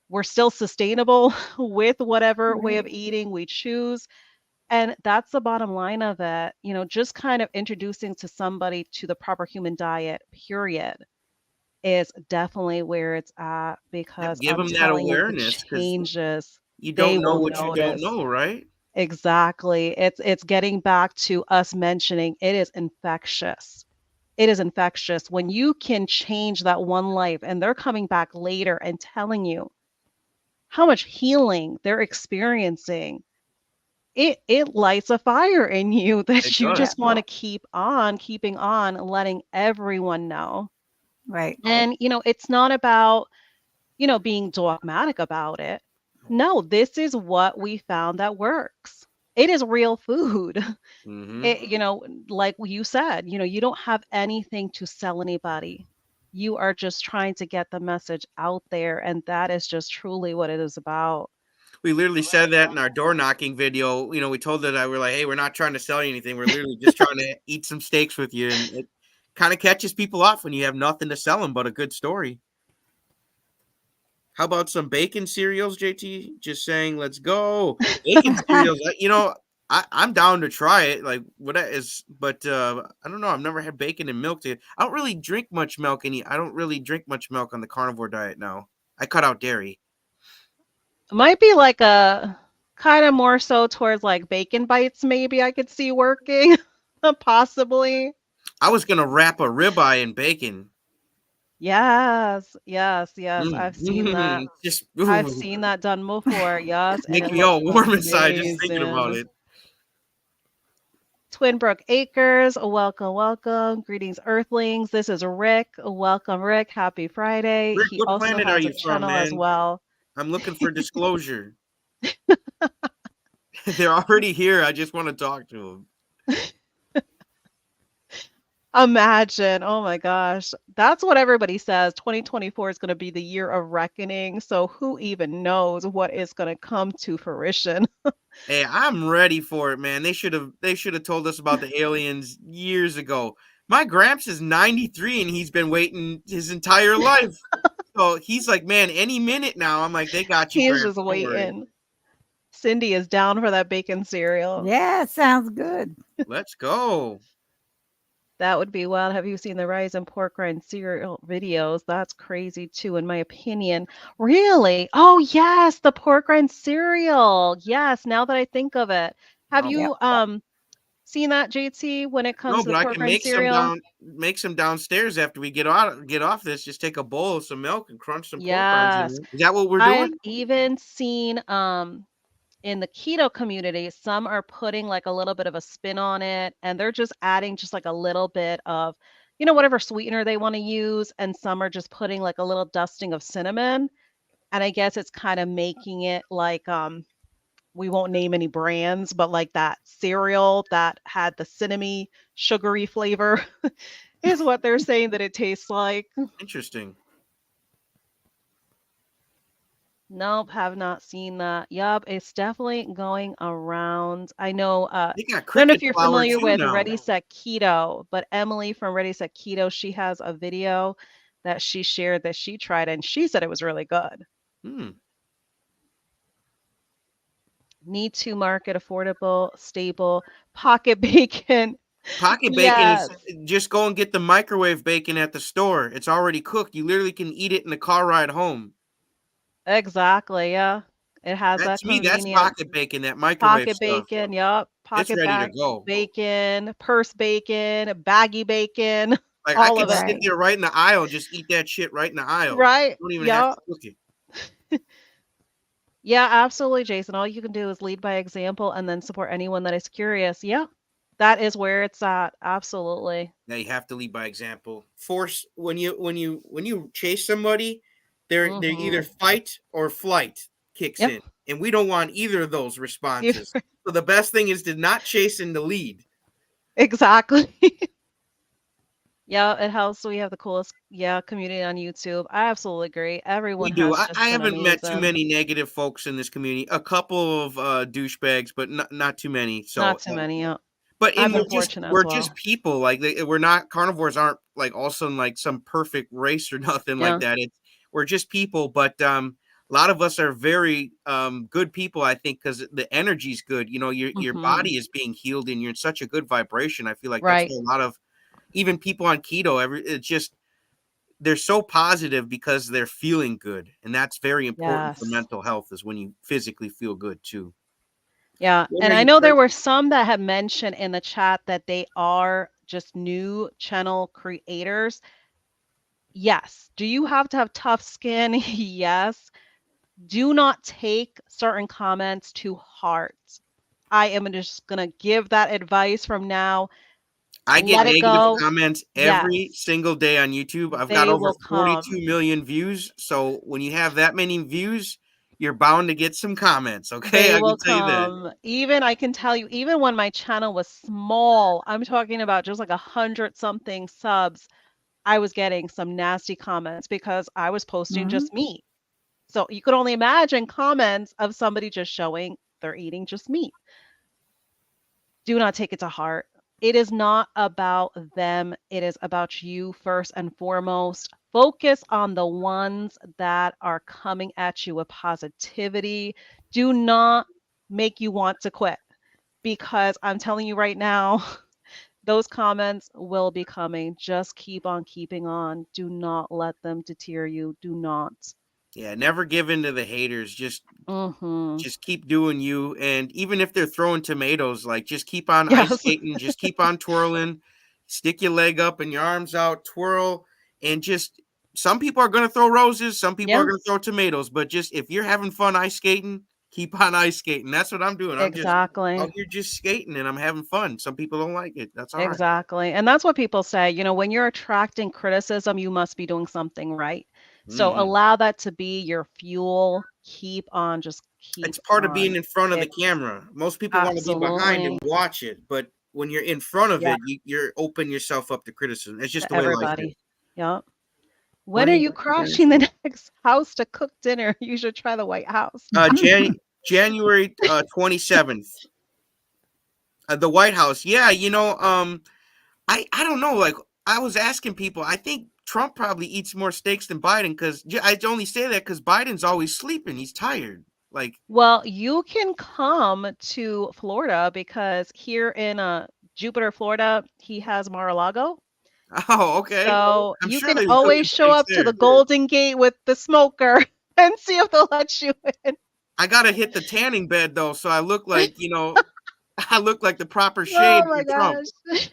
We're still sustainable with whatever way of Right. eating we choose. And that's the bottom line of it. Just kind of introducing to somebody to the proper human diet, period, is definitely where it's at Yep, because give I'm them that telling you the awareness because changes you they don't know will what you don't notice. know, right? Exactly. It's getting back to us mentioning it is infectious. It is infectious when you can change that one life and they're coming back later and telling you how much healing they're experiencing. It lights a fire in you It that you Yeah. does. just want to keep on keeping on, letting everyone know. Right. And it's not about, being dogmatic about it. No, this is what we found that works. It is real food. Mm-hmm. Like you said, you don't have anything to sell anybody. You are just trying to get the message out there, and that is just truly what it is about. We literally said that in our door knocking video. We told her that we're like, hey, we're not trying to sell you anything. We're literally just trying to eat some steaks with you. And it kind of catches people off when you have nothing to sell them but a good story. How about some bacon cereals, JT? Just saying, let's go. Bacon cereals. I'm down to try it. Like what is, but I don't know. I've never had bacon and milk. I don't really drink much milk. I don't really drink much milk on the carnivore diet now. I cut out dairy. It might be like a kind of more so towards like bacon bites, maybe I could see working, possibly. I was gonna wrap a ribeye in bacon. Yes, yes, yes. I've seen that. Just I've ooh, seen that done before. Yes, and make it me looks all warm inside just thinking about amazing. it. Twin Brook Acres, welcome, welcome. Greetings, Earthlings. This is Rick. Welcome, Rick. Happy Friday. Rick, He what also planet are has a you from, channel as man? well. I'm looking for disclosure. They're already here. I just want to talk to them. Imagine. Oh my gosh. That's what everybody says. 2024 is going to be the year of reckoning. So who even knows what is going to come to fruition? Hey, I'm ready for it, man. They should have told us about the aliens years ago. My Gramps is 93 and he's been waiting his entire life. So he's like, man, any minute now. I'm like, they got you, He's Gramps. just Don't worry. waiting. Cindy is down for that bacon cereal. Yeah, it sounds good. Let's go. That would be wild. Have you seen the rise in pork rind cereal videos? That's crazy too, in my opinion. Really? Oh yes, the pork rind cereal. Yes, now that I think of it. Have Wow. Yep. you seen that, JT, when it No, comes to but the I pork can rind cereal? make some downstairs after we get off this. Just take a bowl of some milk and crunch some pork rinds in Yes. it. Is that what we're I've doing? even seen in the keto community, some are putting like a little bit of a spin on it and they're just adding just like a little bit of, whatever sweetener they want to use. And some are just putting like a little dusting of cinnamon. And I guess it's kind of making it like, we won't name any brands, but like that cereal that had the cinnamon sugary flavor is what they're saying that it tastes like. Interesting. Nope, have not seen that. Yup, it's definitely going around. I know, They got I don't know if cricket you're flour familiar too with now. Ready Set Keto, but Emily from Ready Set Keto, she has a video that she shared that she tried and she said it was really good. Hmm. Need to market affordable, stable, pocket bacon. Pocket bacon is Yes, just go and get the microwave bacon at the store. It's already cooked. You literally can eat it in the car ride home. exactly. Yeah. It has That that to me, that's convenience. pocket bacon, that microwave Pocket stuff. bacon, yup. It's Pocket ready to back go. bacon, purse bacon, baggy bacon, Like I all could of it. sit Right. there right in the aisle, just eat that shit right in the aisle. Right. Don't even have to Yup. cook it. Yeah, absolutely, Jason. All you can do is lead by example and then support anyone that is curious. Yeah, that is where it's at. Absolutely. Now you have to lead by example. Force when you chase somebody, they're either Mm-hmm. fight or flight kicks Yep. in, and we don't want either of those You responses. So the best thing is to not chase in the lead. exactly. Yeah, it helps. We have the coolest, community on YouTube. I absolutely agree. We Everyone do. has I, just I been haven't met too amazing. many negative folks in this community. A couple of douchebags, but not too many. Not So too many. Yeah. but I've and been fortunate as we're just well. people. Like we're not carnivores. Aren't like also like some perfect race or nothing like Yeah. that. We're just people. But a lot of us are very good people. I think because the energy's good. Your Mm-hmm. body is being healed and you're in such a good vibration. I feel like that's Right. why a lot of even people on keto. It's just they're so positive because they're feeling good, and that's very important for Yes. mental health, is when you physically feel good too. Yeah. When And are I you know there first? were some that had mentioned in the chat that they are just new channel creators. Yes. Do you have to have tough skin? Yes. Do not take certain comments to heart. I am just going to give that advice from now. I get Let it negative go. comments every Yes. single day on YouTube. I've got They over will come. 42 million views. So when you have that many views, you're bound to get some comments. Okay. They I will can tell you that. come. Even I can tell you, even when my channel was small, I'm talking about just like 100 something subs, I was getting some nasty comments because I was posting Mhm. just meat. So you could only imagine comments of somebody just showing they're eating just meat. Do not take it to heart. It is not about them. It is about you first and foremost. Focus on the ones that are coming at you with positivity. Do not make you want to quit because I'm telling you right now, those comments will be coming. Just keep on keeping on. Do not let them deter you. Do not. Yeah. Never give in to the haters. Mhm. Just keep doing you. And even if they're throwing tomatoes, like just keep on ice Yes. skating, just keep on twirling, stick your leg up and your arms out, twirl, and just some people are going to throw roses, some people are Yeah, going to throw tomatoes, but just if you're having fun ice skating, keep on ice skating. That's what I'm doing. I'm just exactly. out here just skating and I'm having fun. Some people don't like it. That's all right. Exactly. And that's what people say, when you're attracting criticism, you must be doing something right. So Hmm. allow that to be your fuel. Keep on, just keep It's part of being on. in front of the It's camera. Most people want to be behind and absolutely, watch it, but when you're in front of yeah, it, you're open yourself up to criticism. It's just to the way life is. everybody. Yep. When When are are you you crashing the next house to cook dinner? You should try the White House. January 27th. The White House. Yeah, I don't know. Like I was asking people, I think Trump probably eats more steaks than Biden because I only say that because Biden's always sleeping. He's tired. Like, Well, you can come to Florida because here in Jupiter, Florida, he has Mar-a-Lago. oh, okay. So I'm you sure can they were always cooking show steaks up to there. the Golden Gate with the smoker and see if they'll let you in. I gotta hit the tanning bed though, so I look like I look like the proper Oh shade my for Trump. gosh.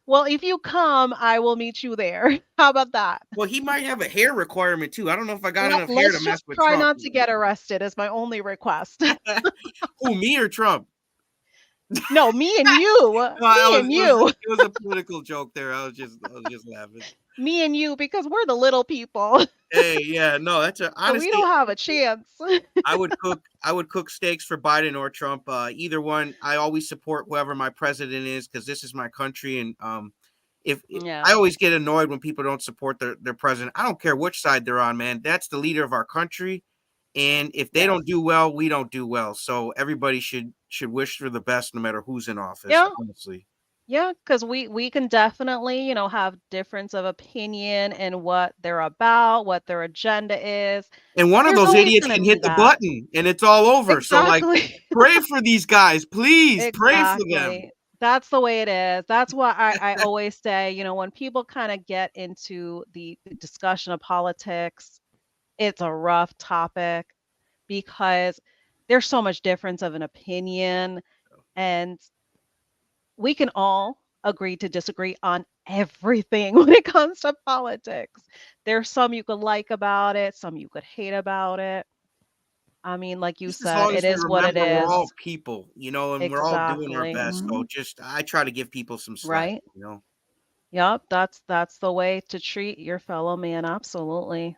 Well, if you come, I will meet you there. How about that? Well, he might have a hair requirement too. I don't know if I got Well, enough hair to let's mess just with try Trump. not to get arrested is my only request. Who, me or Trump? No, me and you. No, Me and you. it was a political joke there. I was just laughing. Me and you because we're the little people. Hey, yeah, no, that's a So we honestly, don't have a chance. I would cook steaks for Biden or Trump. Either one. I always support whoever my president is because this is my country. And if I Yeah. always get annoyed when people don't support their president. I don't care which side they're on, man. That's the leader of our country. And if they Yes. don't do well, we don't do well. So everybody should wish for the best no matter who's in office, Yeah. honestly. Yeah, because we can definitely, have difference of opinion in what they're about, what their agenda is. And one of There's those always idiots going to can be hit the that. button and it's all over. So like Exactly. pray for these guys, please. Pray for them. Exactly. That's the way it is. That's why I always say, when people kind of get into the discussion of politics, it's a rough topic because there's so much difference of an opinion, and we can all agree to disagree on everything when it comes to politics. There's some you could like about it, some you could hate about it. I mean, like you Just as said, long as it we is what it remember we're is. all people, and we're all doing our Exactly. best. So Mhm. just I try to give people some slack, Right? you know. Yep, that's the way to treat your fellow man. Absolutely.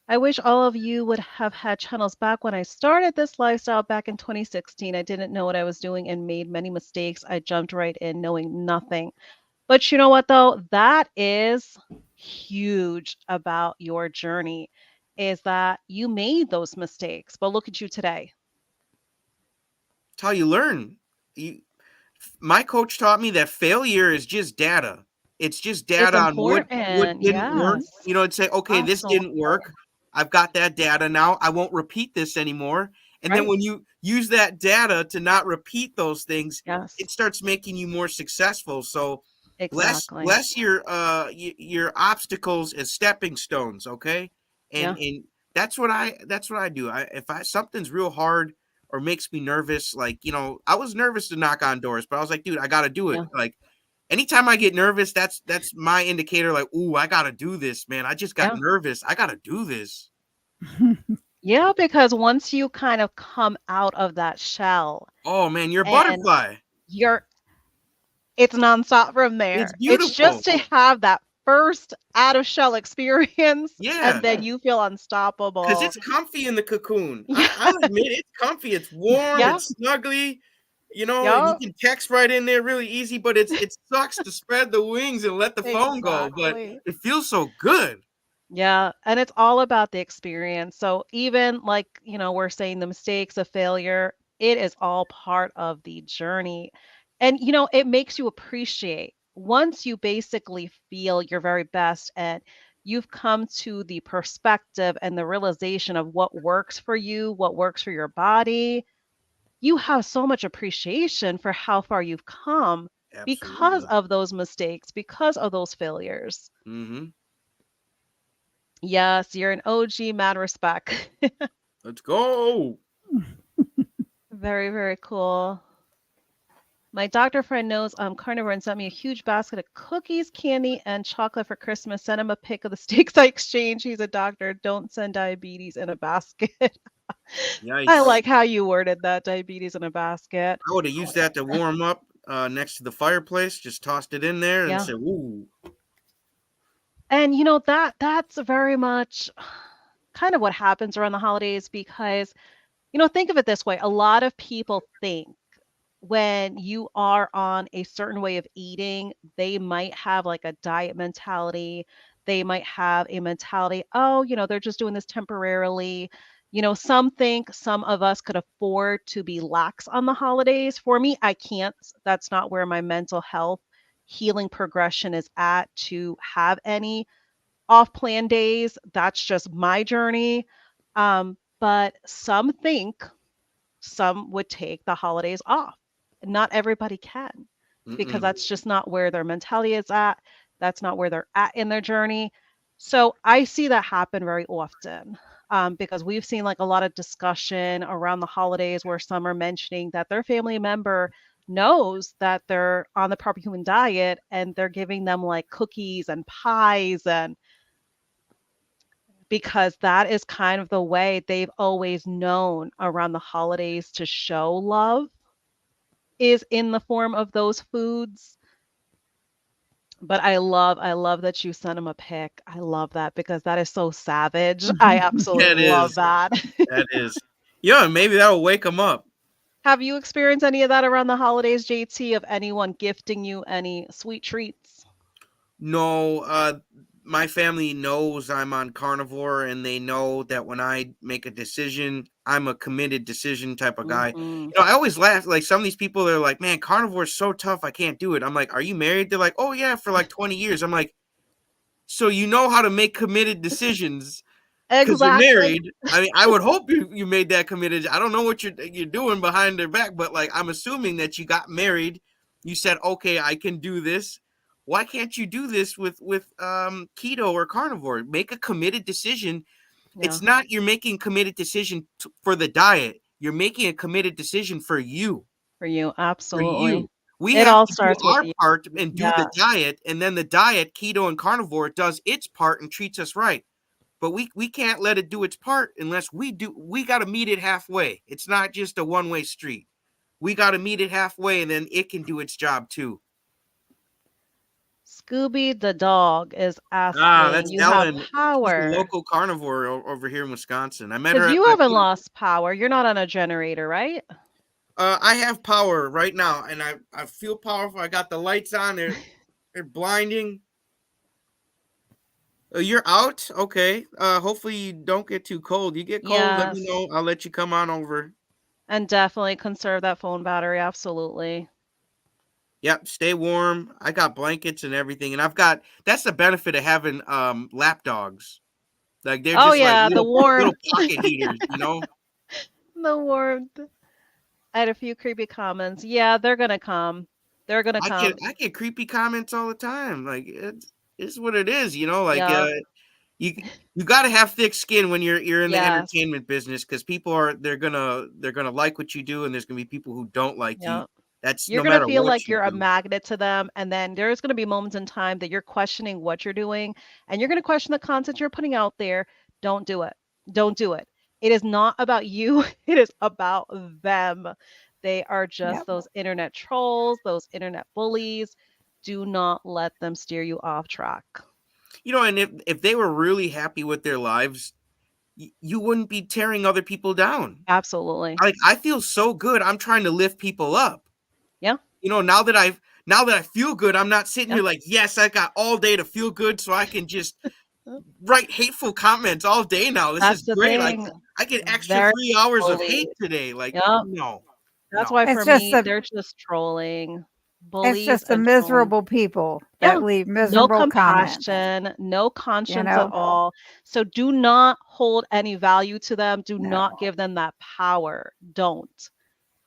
I wish all of you would have had channels back when I started this lifestyle back in 2016. I didn't know what I was doing and made many mistakes. I jumped right in knowing nothing. But you know what, though? That is huge about your journey, is that you made those mistakes. But look at you today. It's how you learn. You My coach taught me that failure is just data. It's just It's data on what important. didn't work. Yes. It'd say, okay, this didn't Absolutely. work. I've got that data now. I won't repeat this anymore. And then Right. when you use that data to not repeat those things, Yes. it starts making you more successful. So Exactly. Bless your obstacles as stepping stones, okay? Yeah. And that's what I do. If I something's real hard or makes me nervous, like, I was nervous to knock on doors, but I was like, dude, I got to do it. Yeah. Like anytime I get nervous, that's my indicator, like, ooh, I got to do this, man. I just got Yeah. nervous. I got to do this. Yeah, because once you kind of come out of that shell Oh man, you're a and butterfly. you're it's nonstop from It's there. It's beautiful. just to have that first out of shell experience Yeah. and then you feel Because unstoppable. it's comfy in the cocoon. Yeah. I'll admit it's comfy. It's warm. Yeah. It's snuggly. And you Yeah. can text right in there really easy. But it sucks to spread the wings and let the phone go. But Exactly. it feels so good. Yeah, and it's all about the experience. So even like, we're saying the mistakes of failure, it is all part of the journey. And it makes you appreciate once you basically feel your very best and you've come to the perspective and the realization of what works for you, what works for your body, you have so much appreciation for how far you've come because Absolutely. of those mistakes, because of those failures. Mm-hmm. Yes, you're an OG, mad respect. Let's go. Very, very cool. My doctor friend knows carnivore and sent me a huge basket of cookies, candy, and chocolate for Christmas. Sent him a pic of the steaks I exchanged. He's a doctor. Don't send diabetes in a basket. I Nice. like how you worded that, diabetes in a basket. I would have used that to warm up next to the fireplace. Just tossed it in there and Yeah. said, "Ooh, And that's very much kind of what happens around the holidays because, think of it this way. A lot of people think when you are on a certain way of eating, they might have like a diet mentality. They might have a mentality, oh, they're just doing this temporarily. Some think some of us could afford to be lax on the holidays. For me, I can't. That's not where my mental health healing progression is at to have any off plan days. That's just my journey. But some think some would take the holidays off. Not everybody can because mm-mm." that's just not where their mentality is at. That's not where they're at in their journey. So I see that happen very often because we've seen like a lot of discussion around the holidays where some are mentioning that their family member knows that they're on the proper human diet and they're giving them like cookies and pies and because that is kind of the way they've always known around the holidays to show love is in the form of those foods. But I love that you sent him a pic. I love that because that is so savage. I absolutely Yeah, it love is. that. That is. Yeah, maybe that will wake them up. Have you experienced any of that around the holidays, JT, of anyone gifting you any sweet treats? No, my family knows I'm on carnivore, and they know that when I make a decision, I'm a committed decision type of guy. Mhm. I always laugh. Like some of these people, they're like, "Man, carnivore is so tough. I can't do it." I'm like, "Are you married?" They're like, "Oh yeah, for like 20 years." I'm like, "So you know how to make committed decisions because you're Exactly. married?" I mean, I would hope you made that committed. I don't know what you're doing behind their back, but like I'm assuming that you got married. You said, "Okay, I can do this." Why can't you do this with keto or carnivore? Make a committed decision. Yeah, It's not you're making committed decision for the diet. You're making a committed decision for you. for you. For Absolutely. you. We It have all to do starts with our you. part and do the Yes. diet, and then the diet, keto and carnivore, does its part and treats us right. But we can't let it do its part unless we do. We got to meet it halfway. It's not just a one-way street. We got to meet it halfway, and then it can do its job too. Scooby the dog is Ah, asking, that's you have Ellen. She's a power. local carnivore over here in Wisconsin. I met Because her at you my haven't foot. lost power. You're not on a generator, right? I have power right now, and I feel powerful. I got the lights on. They're blinding. You're out? Okay. Hopefully you don't get too cold. You get cold, let me Yes. know. I'll let you come on over. And definitely conserve that phone battery. Absolutely. Yep, stay warm. I got blankets and everything, and I've got that's the benefit of having lap dogs. Like they're Oh just like yeah, the little warmth. pocket heaters. The warmth. I had a few creepy comments. Yeah, they're gonna come. They're gonna come. I get creepy comments all the time. Like it's what it is, you know. Like Yep. you you got to have thick skin when you're in the Yes. entertainment business because people are they're gonna like what you do, and there's gonna be people who don't like you. Yep. That's You're no going to matter feel what like you you're a do. magnet to them. And then there's going to be moments in time that you're questioning what you're doing and you're going to question the content you're putting out there. Don't do it. Don't do it. It is not about you, it is about them. They are just Yep. those internet trolls, those internet bullies. Do not let them steer you off track. You know, and if they were really happy with their lives, you wouldn't be tearing other people down. Absolutely. Like I feel so good. I'm trying to lift people up. Yeah. You know, now that I feel good, I'm not sitting Yeah. here like, yes, I got all day to feel good, so I can just write hateful comments all day now. This is That's the great. thing. I get extra Very 3 hours of hate bullied. today. Like, Yep. no, That's no. why It's for just me, the they're just trolling. it's Bullies just the and trolling. miserable people Yeah. that leave No miserable comments. compassion, no You conscience at know? all. So do not hold any value to them. Do not No. give them that power. Don't.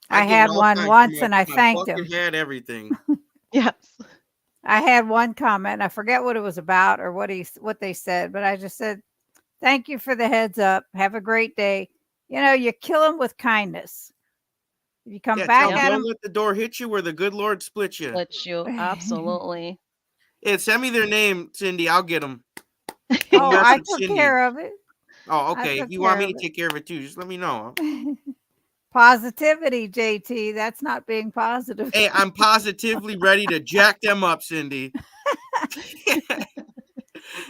I I get it had all the one time from once and I my thanked bucket him. hat, everything. Yes. I had one comment. I forget what it was about or what they said, but I just said, "Thank you for the heads up. Have a great day." You know, you kill them with kindness. If you come Yeah, tell back them Yep. at don't them, let the door hit you where the good Lord split you. Let you. Absolutely. Yeah, send me their name, Cindy. I'll get them. I'll oh, I message took Cindy. care of it. Oh, I okay. If took you want care me of to take care of it too, just let me know. it. Positivity, JT. That's not being positive. Hey, I'm positively ready to jack them up, Cindy.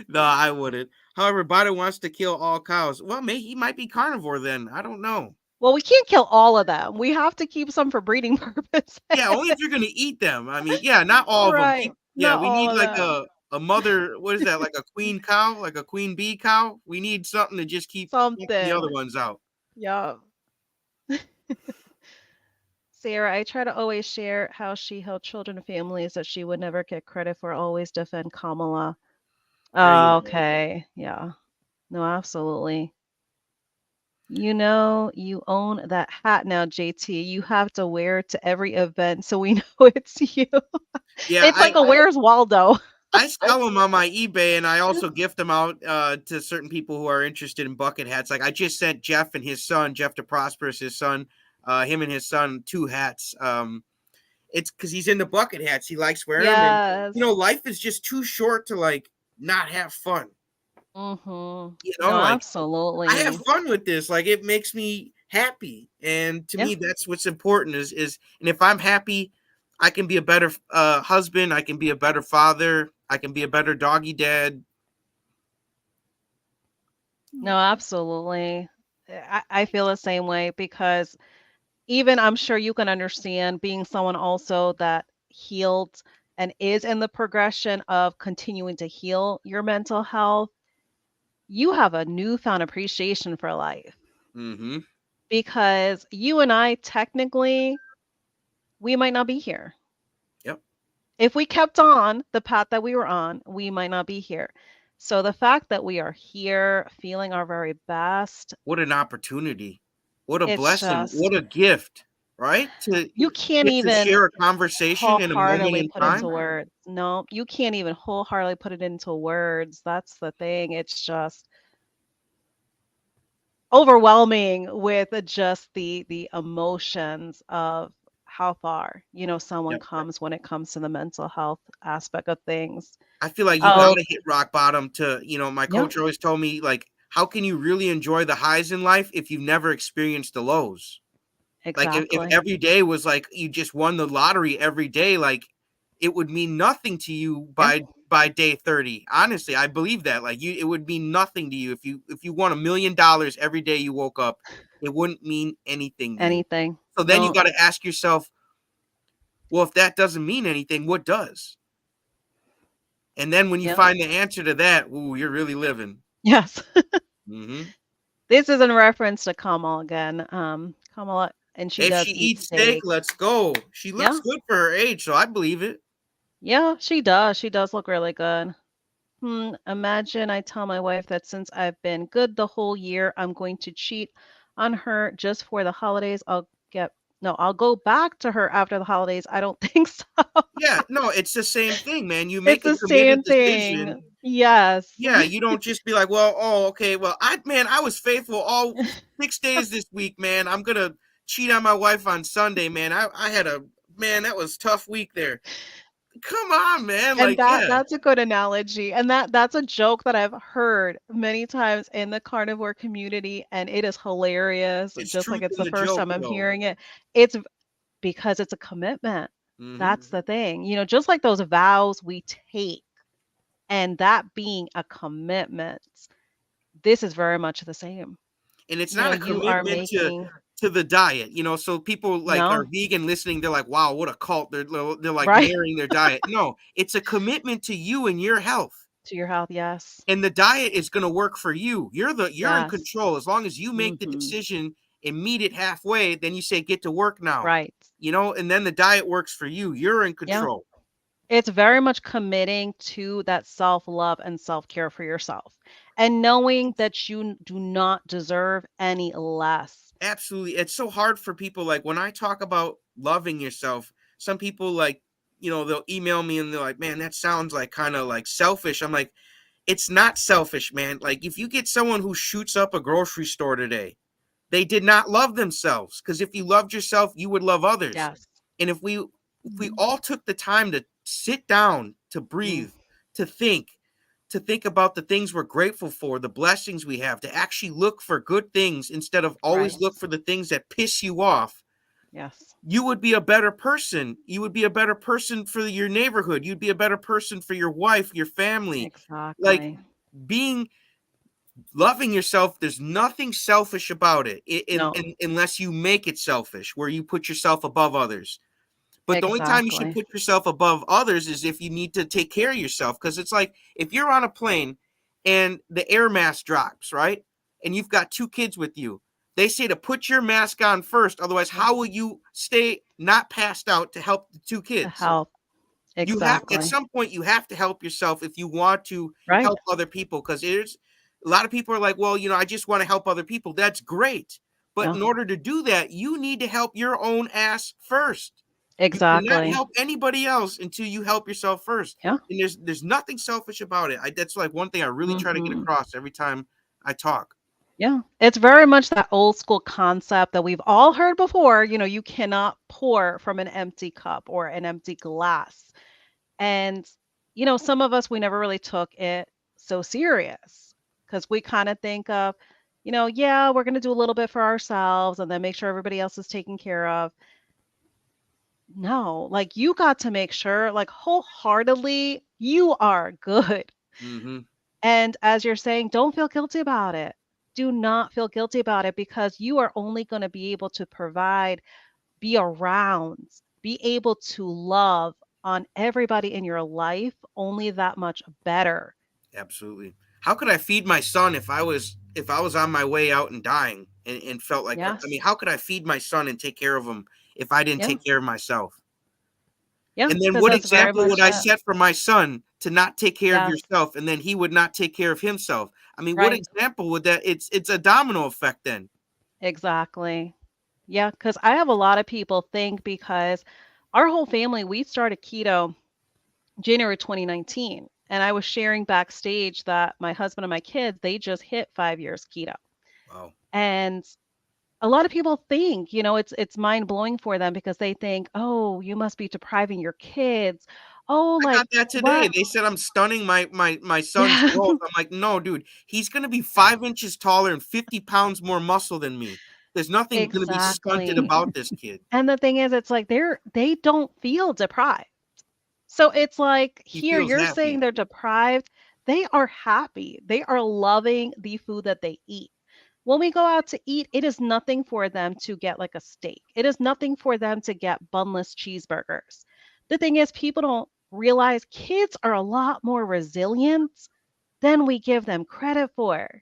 No, I wouldn't. However, Biden wants to kill all cows. Well, maybe he might be carnivore then. I don't know. Well, we can't kill all of them. We have to keep some for breeding purposes. Yeah, only if you're gonna eat them. I mean, yeah, not all of them. Right. Keep. Yeah, Not we all need of like them. a mother. What is that? Like a queen cow, like a queen bee cow. We need something to just keep the other Something. ones out. Yeah. Sarah, I try to always share how she helped children and families that she would never get credit for, always defend Kamala. There you Oh, go. okay. Yeah. No, absolutely. You know, you own that hat now, JT. You have to wear it to every event so we know it's you. Yeah, It's like a Where's Waldo? I sell them on my eBay, and I also gift them out to certain people who are interested in bucket hats. Like I just sent Jeff and his son, Jeff DeProsperous, his son, him and his son, 2 hats. It's because he's into bucket hats. He likes wearing them, and Yes. you know, life is just too short to like not have fun. Mm-hmm. You know, No, like I have absolutely. fun with this. Like it makes me happy, and to Yeah. me, that's what's important. Is and if I'm happy, I can be a better husband. I can be a better father. I can be a better doggy dad. No, absolutely. I feel the same way because even I'm sure you can understand being someone also that healed and is in the progression of continuing to heal your mental health, you have a newfound appreciation for life Mm-hmm. because you and I technically we might not be here. Yep. If we kept on the path that we were on, we might not be here. So the fact that we are here feeling our very best, What an opportunity. What a it's blessing. just What a gift, right? To you can't get to even share a conversation in a moment wholeheartedly in put into time. words. No, you can't even wholeheartedly put it into words. That's the thing. It's just overwhelming with just the emotions of how far, someone Yep. comes when it comes to the mental health aspect of things. I feel like you Oh, gotta hit rock bottom to, my yeah, coach always told me, like, how can you really enjoy the highs in life if you've never experienced the lows? Like if exactly. every day was like you just won the lottery every day, like it would mean nothing to you Yeah, by day 30. Honestly, I believe that. Like it would mean nothing to you if you won $1 million every day you woke up. It wouldn't mean anything to you. anything. So then you No, got to ask yourself, well, if that doesn't mean anything, what does? And then when you yeah. find the answer to that, ooh, you're really living. Yes. Hmm. This is in reference to Kamal again. Kamala, and she If she does eat eats steak, steak. let's go. She looks Yeah. good for her age, so I believe it. Yeah, she does. She does look really good. Imagine I tell my wife that since I've been good the whole year, I'm going to cheat on her just for the holidays. I'll get No, I'll go back to her after the holidays. I don't think so. Yeah, no, it's the same thing, man. You It's make a the committed same decision. thing. Yes. Yeah, you don't just be like, well, oh, okay, well, I was faithful all 6 days this week, man. I'm gonna cheat on my wife on Sunday, man. I had a man, that was a tough week there. Come on, man. And Like, that yeah, that's a good analogy. And that's a joke that I've heard many times in the carnivore community, and it is hilarious, it's just like truth it's in the the first joke, time I'm though. hearing it. It's because it's a commitment. Hmm. That's the thing. Just like those vows we take, and that being a commitment, this is very much the same. And it's not a You are commitment making to the diet, so people like are no, vegan listening, they're like, wow, what a cult. They're like right? marrying their diet. No, it's a commitment to you and your health. To your health, yes. And the diet is going to work for you. You're in Yes. control. As long as you make the Mhm. decision and meet it halfway, then you say get to work now. Right. And then the diet works for you. You're in Yeah. control. It's very much committing to that self-love and self-care for yourself, and knowing that you do not deserve any less. Absolutely. It's so hard for people, like when I talk about loving yourself, some people like, they'll email me and they're like, man, that sounds like kind of like selfish. I'm like, it's not selfish, man. Like if you get someone who shoots up a grocery store today, they did not love themselves, because if you loved yourself, you would love others. Yes. And if we all took the time to sit down, to Mm. breathe, to think about the things we're grateful for, the blessings we have, to actually look for good things instead of always Right. look for the things that piss you off, Yes. you would be a better person. You would be a better person for your neighborhood. You'd be a better person for your wife, your family. Like Exactly. being loving yourself, there's nothing selfish about it, No. unless you make it selfish, where you put yourself above others. But the only time you should Exactly. put yourself above others is if you need to take care of yourself. Because it's like if you're on a plane and the air mask drops, right? And you've got two kids with you, they say to put your mask on first. Otherwise, how will you stay not passed out to help the two The kids? health. You have, at Exactly. some point, you have to help yourself if you want to Right. help other people. Because there's a lot of people are like, well, I just want to help other people. That's great. But Yeah. in order to do that, you need to help your own ass first. You cannot Exactly. help anybody else until you help yourself first. Yeah. And there's nothing selfish about it. That's like one thing I really try to get Mhm. across every time I talk. Yeah. It's very much that old school concept that we've all heard before. You cannot pour from an empty cup or an empty glass. And, some of us, we never really took it so serious because we kind of think of, yeah, we're going to do a little bit for ourselves and then make sure everybody else is taken care of. No, like you got to make sure, like wholeheartedly, you are good. Mm-hmm. And as you're saying, don't feel guilty about it. Do not feel guilty about it because you are only going to be able to provide, be around, be able to love on everybody in your life only that much better. Absolutely. How could I feed my son if I was on my way out and dying and felt like, I mean, Yes. how could I feed my son and take care of him if I didn't Yeah. take care of myself? Yeah. And then Because what that's very example would much I it. set for my son to not take care of Yes. yourself, and then he would not take care of himself? I mean, what Right. example would that? It's a domino effect then. Exactly. Yeah. Because I have a lot of people think because our whole family, we started keto January 2019. And I was sharing backstage that my husband and my kids, they just hit 5 years keto. Wow. And a lot of people think, it's mind blowing for them because they think, oh, you must be depriving your kids. Oh, I like got that today. what? They said I'm stunning my son's Yeah, growth. I'm like, no, dude, he's gonna be 5 inches taller and 50 pounds more muscle than me. There's nothing gonna be stunted exactly. about this kid. And the thing is, it's like they don't feel deprived. So it's like He here feels you're saying happy. they're deprived. They are happy. They are loving the food that they eat. When we go out to eat, it is nothing for them to get like a steak. It is nothing for them to get bunless cheeseburgers. The thing is, people don't realize kids are a lot more resilient than we give them credit for.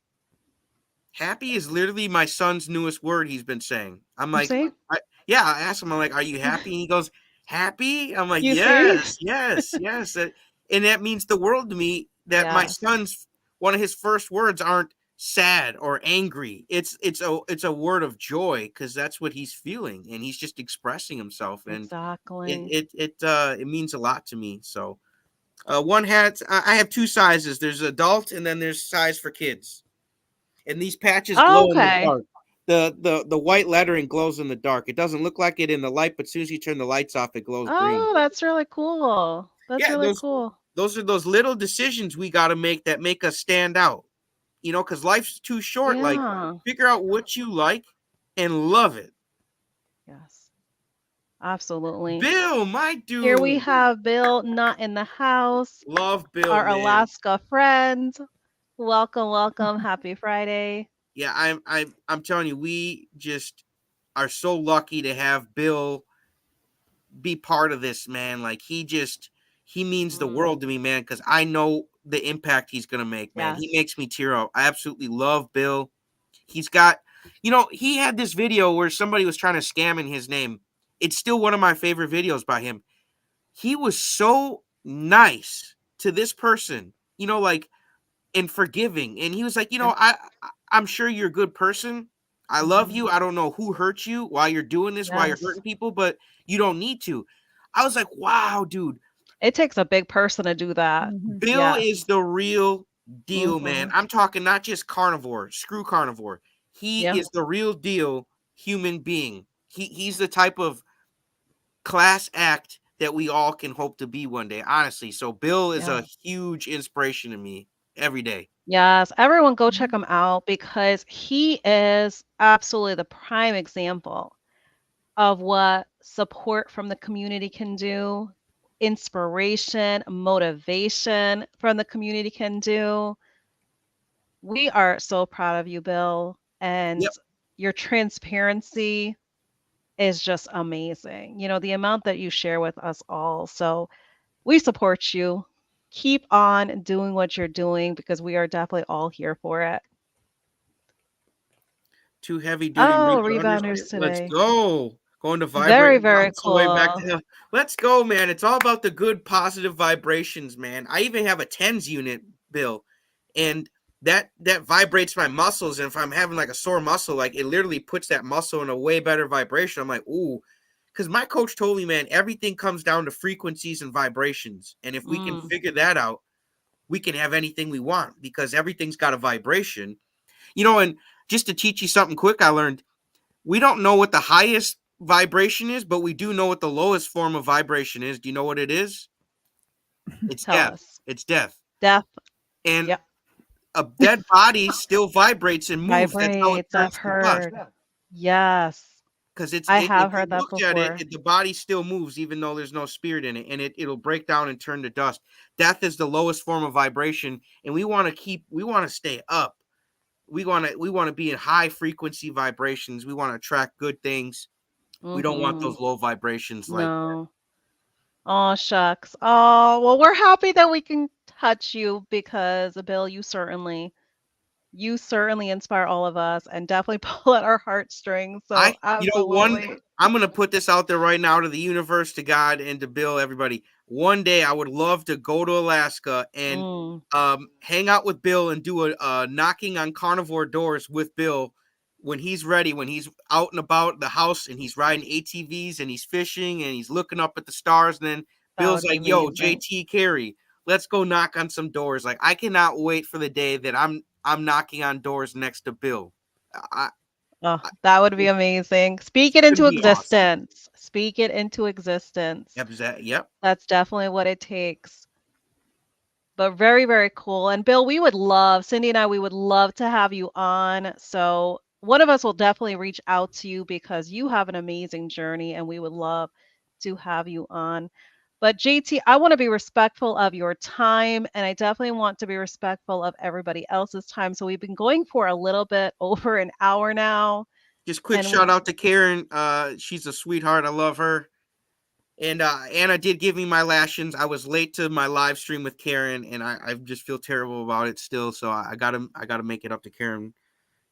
Happy is literally my son's newest word he's been saying. I'm You like, see? yeah, I asked him, I'm like, are you happy? And he goes, happy? I'm like, You see? yes, yes, yes. And that means the world to me, that my Yes. son's, one of his first words aren't sad or angry. It's a word of joy because that's what he's feeling, and he's just expressing himself, and Exactly. it means a lot to me. So one hat, I have two sizes. There's adult, and then there's size for kids. And these patches Oh, glow in the okay. dark. The white lettering glows in the dark. It doesn't look like it in the light, but as soon as you turn the lights off, it glows green. Oh, that's really cool. That's Yeah, really cool. those are those little decisions we got to make that make us stand out. Because life's too short. Like, Yeah. figure out what you like and love it. Yes. Absolutely. Bill, my Here we dude, have Bill not in the house, love Bill, our man. Alaska friend. Welcome, welcome. Happy Friday. Yeah, I'm telling you, we just are so lucky to have Bill be part of this, man. Like he means the Mm, world to me, man, because I know the impact he's gonna make, man. He yes. makes me tear up. I absolutely love Bill. He's got, he had this video where somebody was trying to scam in his name. It's still one of my favorite videos by him. He was so nice to this person, like, and forgiving. And he was like, Yes. I'm sure you're a good person. I love Hmm. you. I don't know who hurt you while you're doing this, while you're Yes. hurting people, but you don't need to. I was like, wow, dude, It takes a big person to do that. Mhm. Bill Yes. is the real deal, man. Hmm. I'm talking not just carnivore, screw carnivore. He Yeah. is the real deal human being. He's the type of class act that we all can hope to be one day, honestly. So Bill is Yeah. a huge inspiration to me every day. Yes. Everyone go check Mhm. him out because he is absolutely the prime example of what support from the community can do, inspiration, motivation from the community can do. We are so proud of you, Bill, and Yep. your transparency is just amazing. The amount that you share with us all. So we support you. Keep on doing what you're doing because we are definitely all here for it. Two heavy duty Oh, rebounders. rebounders Let's today. go. Going to vibrate Very, very bounce away back cool. to hell. Let's go, man. It's all about the good positive vibrations, man. I even have a tens unit, Bill. And that vibrates my muscles. And if I'm having like a sore muscle, like it literally puts that muscle in a way better vibration. I'm like, ooh. Because my coach told me, man, everything comes down to frequencies and vibrations. And if we can Mm, figure that out, we can have anything we want because everything's got a vibration. And just to teach you something quick, I learned we don't know what the highest vibration is, but we do know what the lowest form of vibration is. Do you know what it is? It's tell death. us. It's death. Death. And Yep. a dead body still vibrates and moves. That's how it Vibrates. I've turns to dust. heard. Yes. Because I if have you heard that looked at it, before. the body still moves even though there's no spirit in it, and it'll break down and turn to dust. Death is the lowest form of vibration, and we want to stay up. We want to be in high frequency vibrations. We want to attract good things. We don't want Hmm. those low vibrations like that. No. Oh, shucks. Oh, well, we're happy that we can touch you because, Bill, you certainly inspire all of us and definitely pull at our heartstrings. So, absolutely. I'm gonna put this out there right now to the universe, to God, and to Bill, everybody. One day, I would love to go to Alaska and Mm, hang out with Bill and do a knocking on carnivore doors with Bill when he's ready, when he's out and about the house and he's riding ATVs and he's fishing and he's looking up at the stars. And then that Bill's would be like, "Yo, amazing. JT Carey, let's go knock on some doors." Like, I cannot wait for the day that I'm knocking on doors next to Bill. I, Oh, I that would be amazing. Speak It's it gonna into be awesome. existence. Speak it into existence. Yep. That's definitely what it takes. But very, very cool. And Bill, Cindy and I, we would love to have you on. So one of us will definitely reach out to you because you have an amazing journey and we would love to have you on. But JT, I want to be respectful of your time and I definitely want to be respectful of everybody else's time. So we've been going for a little bit over an hour now. Just quick And shout out to Karen. She's a sweetheart. I love her. And Anna did give me my lashings. I was late to my live stream with Karen, and I just feel terrible about it still. So I gotta make it up to Karen.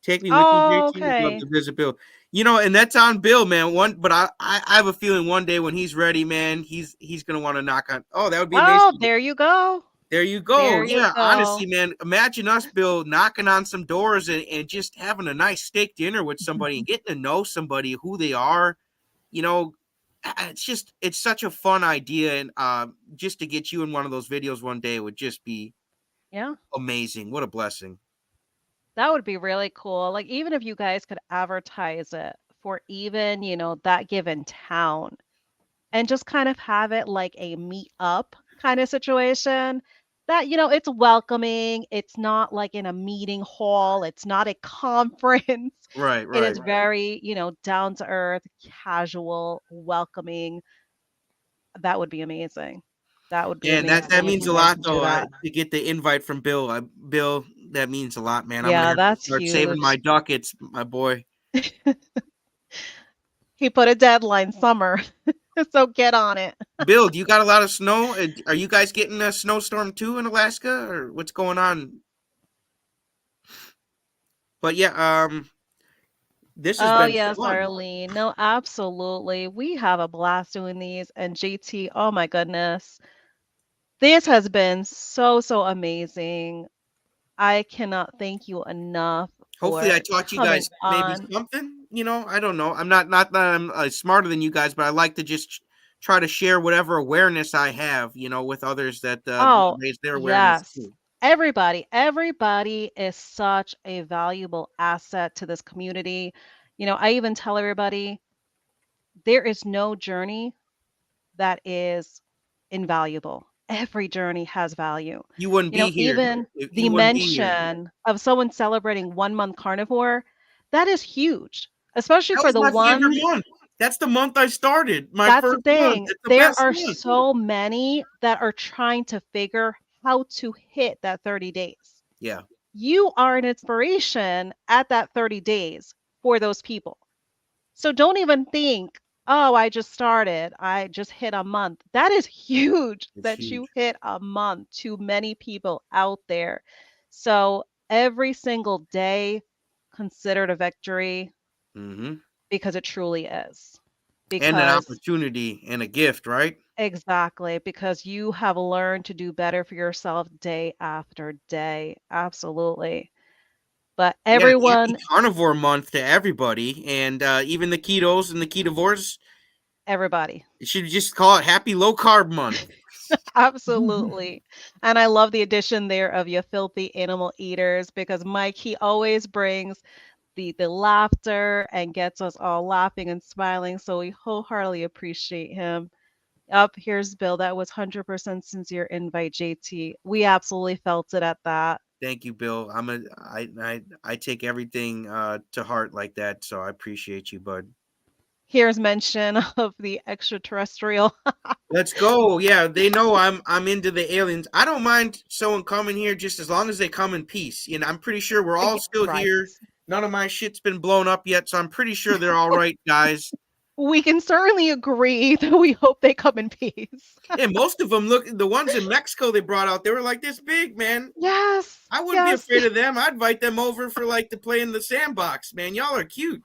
Take me with you, oh, JT. Would love okay. to visit Bill. And that's on Bill, man. But I have a feeling one day when he's ready, man, he's gonna want to knock on. Oh, that would be Oh, amazing. there you go. There you go. There you Yeah, honestly, go. man, imagine us, Bill, knocking on some doors and just having a nice steak dinner with somebody and getting to know somebody, who they are. You know, it's such a fun idea, and just to get you in one of those videos one day would just be Yeah. amazing. What a blessing. That would be really cool. Like, even if you guys could advertise it for even, that given town and just kind of have it like a meet up kind of situation that, it's welcoming. It's not like in a meeting hall, it's not a conference. Right, It is right. very, down to earth, casual, welcoming. That would be amazing. That would be Yeah, and that amazing if means you a guys lot could do though. that. To get the invite from Bill, Bill, that means a lot, man. I'm gonna Yeah, have to that's start saving my huge. ducats, my boy. He put a deadline summer, so get on it. Bill, do you got a lot of snow? Are you guys getting a snowstorm too in Alaska, or what's going on? But yeah, this has Oh, been yes, fun. Arlene. No, absolutely. We have a blast doing these. And JT, oh my goodness. This has been so, so amazing. I cannot thank you enough Hopefully, I for taught you coming guys maybe on. something. I don't know. I'm not that I'm smarter than you guys, but I like to just try to share whatever awareness I have, with others that Oh, raise their awareness yes. too. Everybody is such a valuable asset to this community. I even tell everybody there is no journey that is invaluable. Every journey has value. You wouldn't be here. Even the You wouldn't be here. mention of someone celebrating 1 month carnivore, that is huge, especially That for was the my favorite ones. month. That's the month I started. My That's the first month. thing. It's the There best are month. so many that are trying to figure how to hit that 30 days. Yeah, You are an inspiration at that 30 days for those people. So don't even think, oh, I just started. I just hit a month. That is huge it's that you huge. hit a month to many people out there. So every single day considered a victory Hmm. because it truly is. And an Because opportunity and a gift, right? exactly, because you have learned to do better for yourself day after day. Absolutely. But Yeah, happy everyone, carnivore month to everybody, and even the ketos and the ketovores. everybody. You should just call it Happy Low Carb Month. Absolutely. And I love the addition there of you filthy animal eaters because Mike, he always brings the laughter and gets us all laughing and smiling. So we wholeheartedly appreciate him. Up here's Bill. That was 100% sincere invite, JT. We absolutely felt it at that. Thank you, Bill. I take everything to heart like that, so I appreciate you, bud. Here's mention of the extraterrestrial. Let's go. Yeah, they know I'm into the aliens. I don't mind someone coming here just as long as they come in peace. I'm pretty sure we're all still Right. here. None of my shit's been blown up yet, so I'm pretty sure they're all right, guys. We can certainly agree that we hope they come in peace. And most of them look the ones in Mexico they brought out, they were like this big, man. Yes. I wouldn't be Yes. afraid of them. I'd invite them over for like to play in the sandbox, man. Y'all are cute.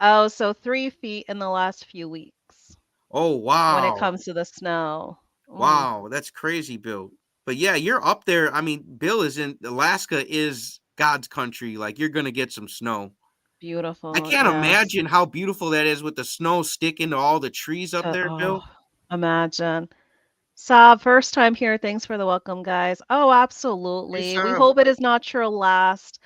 Oh, so 3 feet in the last few weeks Oh when it wow. comes to the snow. Mm, Wow, that's crazy, Bill. But yeah, you're up there. I mean, Bill is in Alaska is God's country. Like you're gonna get some snow. I beautiful. can't Yes. imagine how beautiful that is with the snow sticking to all the trees up there, Oh, Bill. imagine. Saab, first time here. Thanks for the welcome, guys. Oh, Hey, absolutely. We Sav. hope it is not your last.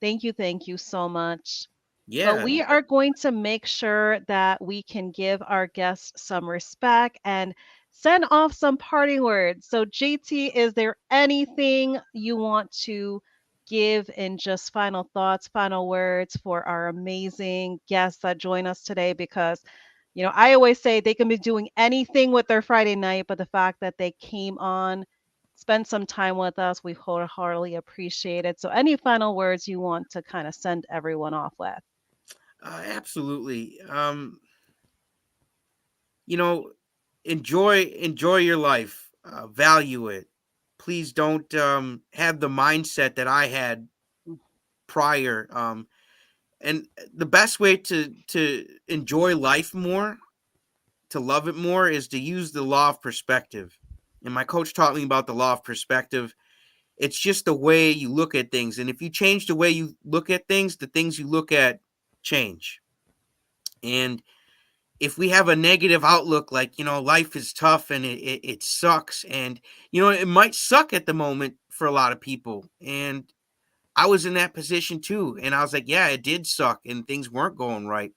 Thank you so much. But Yeah. we are going to make sure that we can give our guests some respect and send off some parting words. So, JT, is there anything you want to give in just final thoughts, final words for our amazing guests that join us today? Because, I always say they can be doing anything with their Friday night, but the fact that they came on, spent some time with us, we wholeheartedly appreciate it. So, any final words you want to kind of send everyone off with? Absolutely. You know, enjoy your life. Value it. Please don't have the mindset that I had prior. And the best way to enjoy life more, to love it more, is to use the law of perspective. And my coach taught me about the law of perspective. It's just the way you look at things. And if you change the way you look at things, the things you look at change. And if we have a negative outlook, like, life is tough and it sucks. And, it might suck at the moment for a lot of people. And I was in that position too. And I was like, yeah, it did suck and things weren't going right.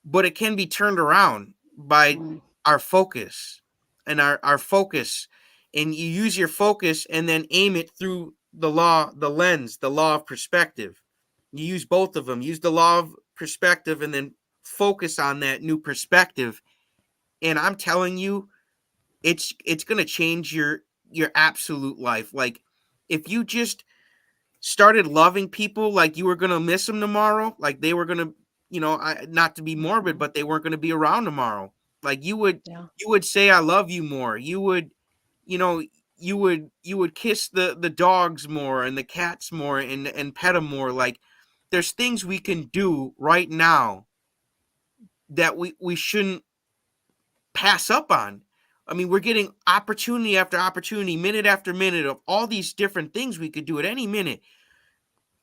But it can be turned around by Mm. our focus and our focus. And you use your focus and then aim it through the lens, the law of perspective. You use both of them. Use the law of perspective and then focus on that new perspective. And I'm telling you, it's going to change your absolute life. Like, if you just started loving people like you were going to miss them tomorrow, like they were going to, not to be morbid, Mhm. but they weren't going to be around tomorrow. Like, Yeah. you would say I love you more. You would, you know you would kiss the dogs more and the cats more and pet them more. Like, there's things we can do right now that we shouldn't pass up on. I mean, we're getting opportunity after opportunity, minute after minute, of all these different things we could do at any minute.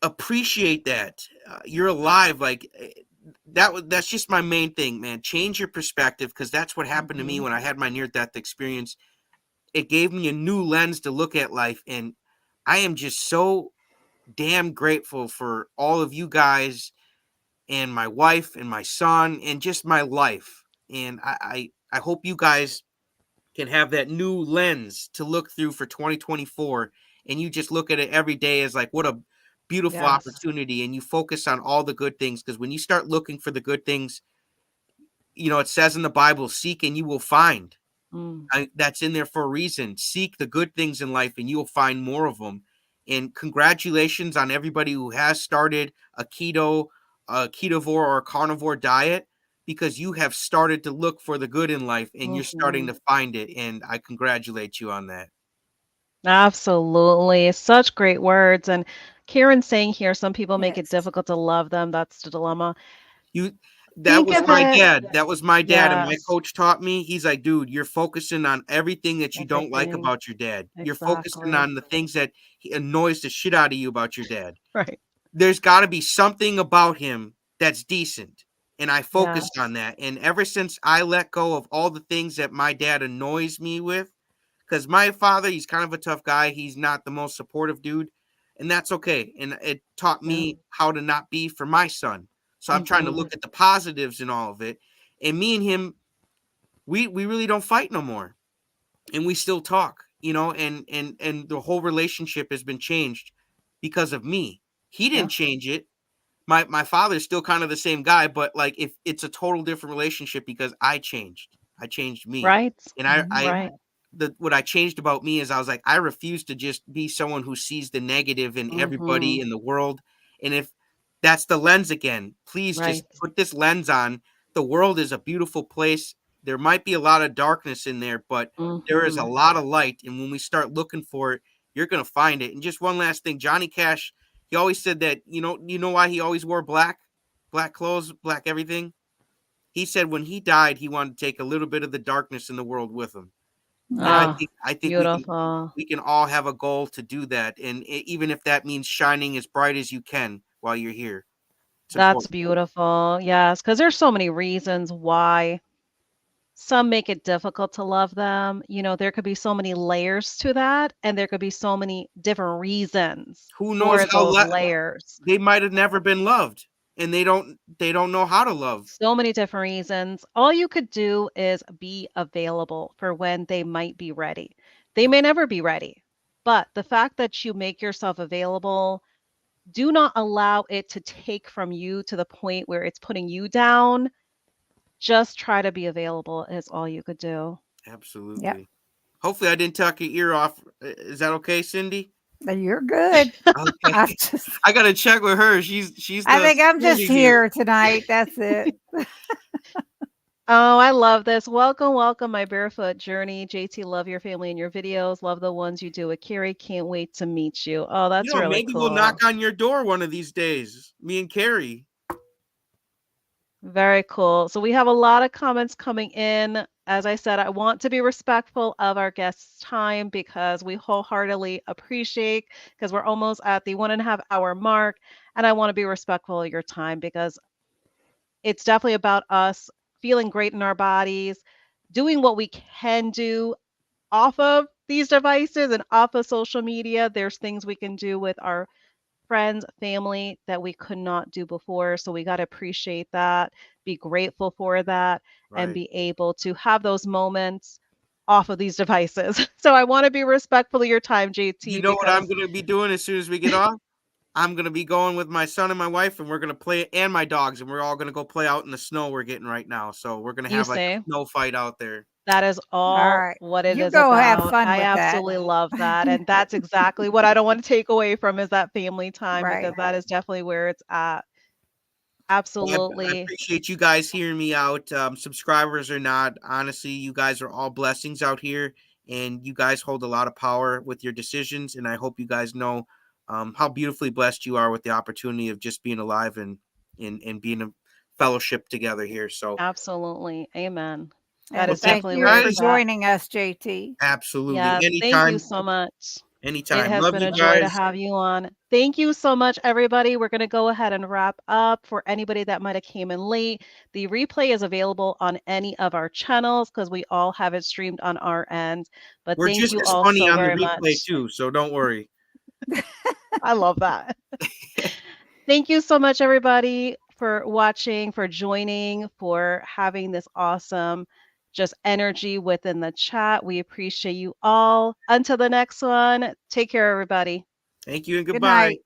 Appreciate that. You're alive. Like, that's just my main thing, man. Change your perspective, because that's what happened to me Mhm. when I had my near death experience. It gave me a new lens to look at life, and I am just so damn grateful for all of you guys and my wife and my son and just my life. And I hope you guys can have that new lens to look through for 2024, and you just look at it every day as like, what a beautiful Yes. opportunity, and you focus on all the good things, because when you start looking for the good things, it says in the Bible, seek and you will find. Mm. That's in there for a reason. Seek the good things in life and you will find more of them. And congratulations on everybody who has started a ketovore or a carnivore diet, because you have started to look for the good in life and you're starting Mhm. to find it. And I congratulate you on that. Absolutely. Such great words. And Karen's saying here, some people make it Yes. difficult to love them. That's the dilemma. You That Think was of my it. dad. That was my dad. And my Yes. coach taught me, he's like, dude, you're focusing on everything that you don't like Everything. about your dad. You're focusing Exactly. on the things that annoys the shit out of you about your dad. Right. There's got to be something about him that's decent. And I focused Yes. on that. And ever since I let go of all the things that my dad annoys me with, because my father, he's kind of a tough guy. He's not the most supportive dude. And that's okay. And it taught Yeah. me how to not be for my son. So I'm trying to Mhm. look at the positives in all of it. And me and him, we really don't fight no more. And we still talk, and the whole relationship has been changed because of me. He Yeah. didn't change it. My father's still kind of the same guy, but like, if it's a total different relationship, because I changed me. Right. And I Right. what I changed about me is I was like, I refuse to just be someone who sees the negative in everybody Mhm. in the world. And if that's the lens again, please just Right. put this lens on. The world is a beautiful place. There might be a lot of darkness in there, but there is a Mhm. lot of light. And when we start looking for it, you're gonna find it. And just one last thing, Johnny Cash, he always said that, you know why he always wore black clothes, black everything. He said when he died, he wanted to take a little bit of the darkness in the world with him. And I Ah, think I think beautiful. we can all have a goal to do that, and even if that means shining as bright as you can while you're here, it's That's important. beautiful. Yes, because there's so many reasons why some make it difficult to love them. There could be so many layers to that, and there could be so many different reasons Who knows for how those layers. they might have never been loved, and they don't know how to love. So many different reasons. All you could do is be available for when they might be ready. They may never be ready, but the fact that you make yourself available, do not allow it to take from you to the point where it's putting you down. Just try to be available is all you could do. Yep. Absolutely. Hopefully, I didn't talk your ear off. Is that okay, Cindy? You're good. Okay. I just I gotta check with her. She's I the think I'm just security here. here tonight. That's it. Oh, I love this. Welcome, welcome, my barefoot journey. JT, love your family and your videos. Love the ones you do with Carrie. Can't wait to meet you. Oh, that's really Maybe we'll knock cool. on your door one of these days. Me and Carrie. Very cool. So we have a lot of comments coming in. As I said, I want to be respectful of our guests' time because we wholeheartedly appreciate, because we're almost at the 1.5 hour mark. And I want to be respectful of your time because it's definitely about us feeling great in our bodies, doing what we can do off of these devices and off of social media. There's things we can do with our friends, family that we could not do before. So we got to appreciate that, be grateful for that, and Right. be able to have those moments off of these devices. So I want to be respectful of your time, You JT, know what I'm because gonna be doing as soon as we get off? I'm gonna be going with my son and my wife, and we're gonna play, and my dogs, and we're all gonna go play out in the snow we're getting right now. So we're gonna you have like a say snow fight out there. that is All all right. what it You is go have about. fun I with that. absolutely love that. And that's exactly what I don't want to take away from is that family time Right. because that is definitely where it's at. Well, I Absolutely. appreciate you guys hearing me out. Subscribers or not, honestly, you guys are all blessings out here, and you guys hold a lot of power with your decisions. And I hope you guys know how beautifully blessed you are with the opportunity of just being alive and being a fellowship together here. So, Absolutely. Amen. That And well, is thank thank definitely you you where for it's guys. at. joining us, JT. Absolutely, Yes, thank you anytime, so much. It anytime. has Love been you a joy to guys. have you on. Thank you so much, everybody. We're going to go ahead and wrap up. For anybody that might have came in late, the replay is available on any of our channels because we all have it streamed on our end. But We're thank just you as all funny so on the very replay much. too, so don't worry. I love that. Thank you so much, everybody, for watching, for joining, for having this awesome just energy within the chat. We appreciate you all. Until the next one, take care, everybody. Thank you and Good goodbye. night.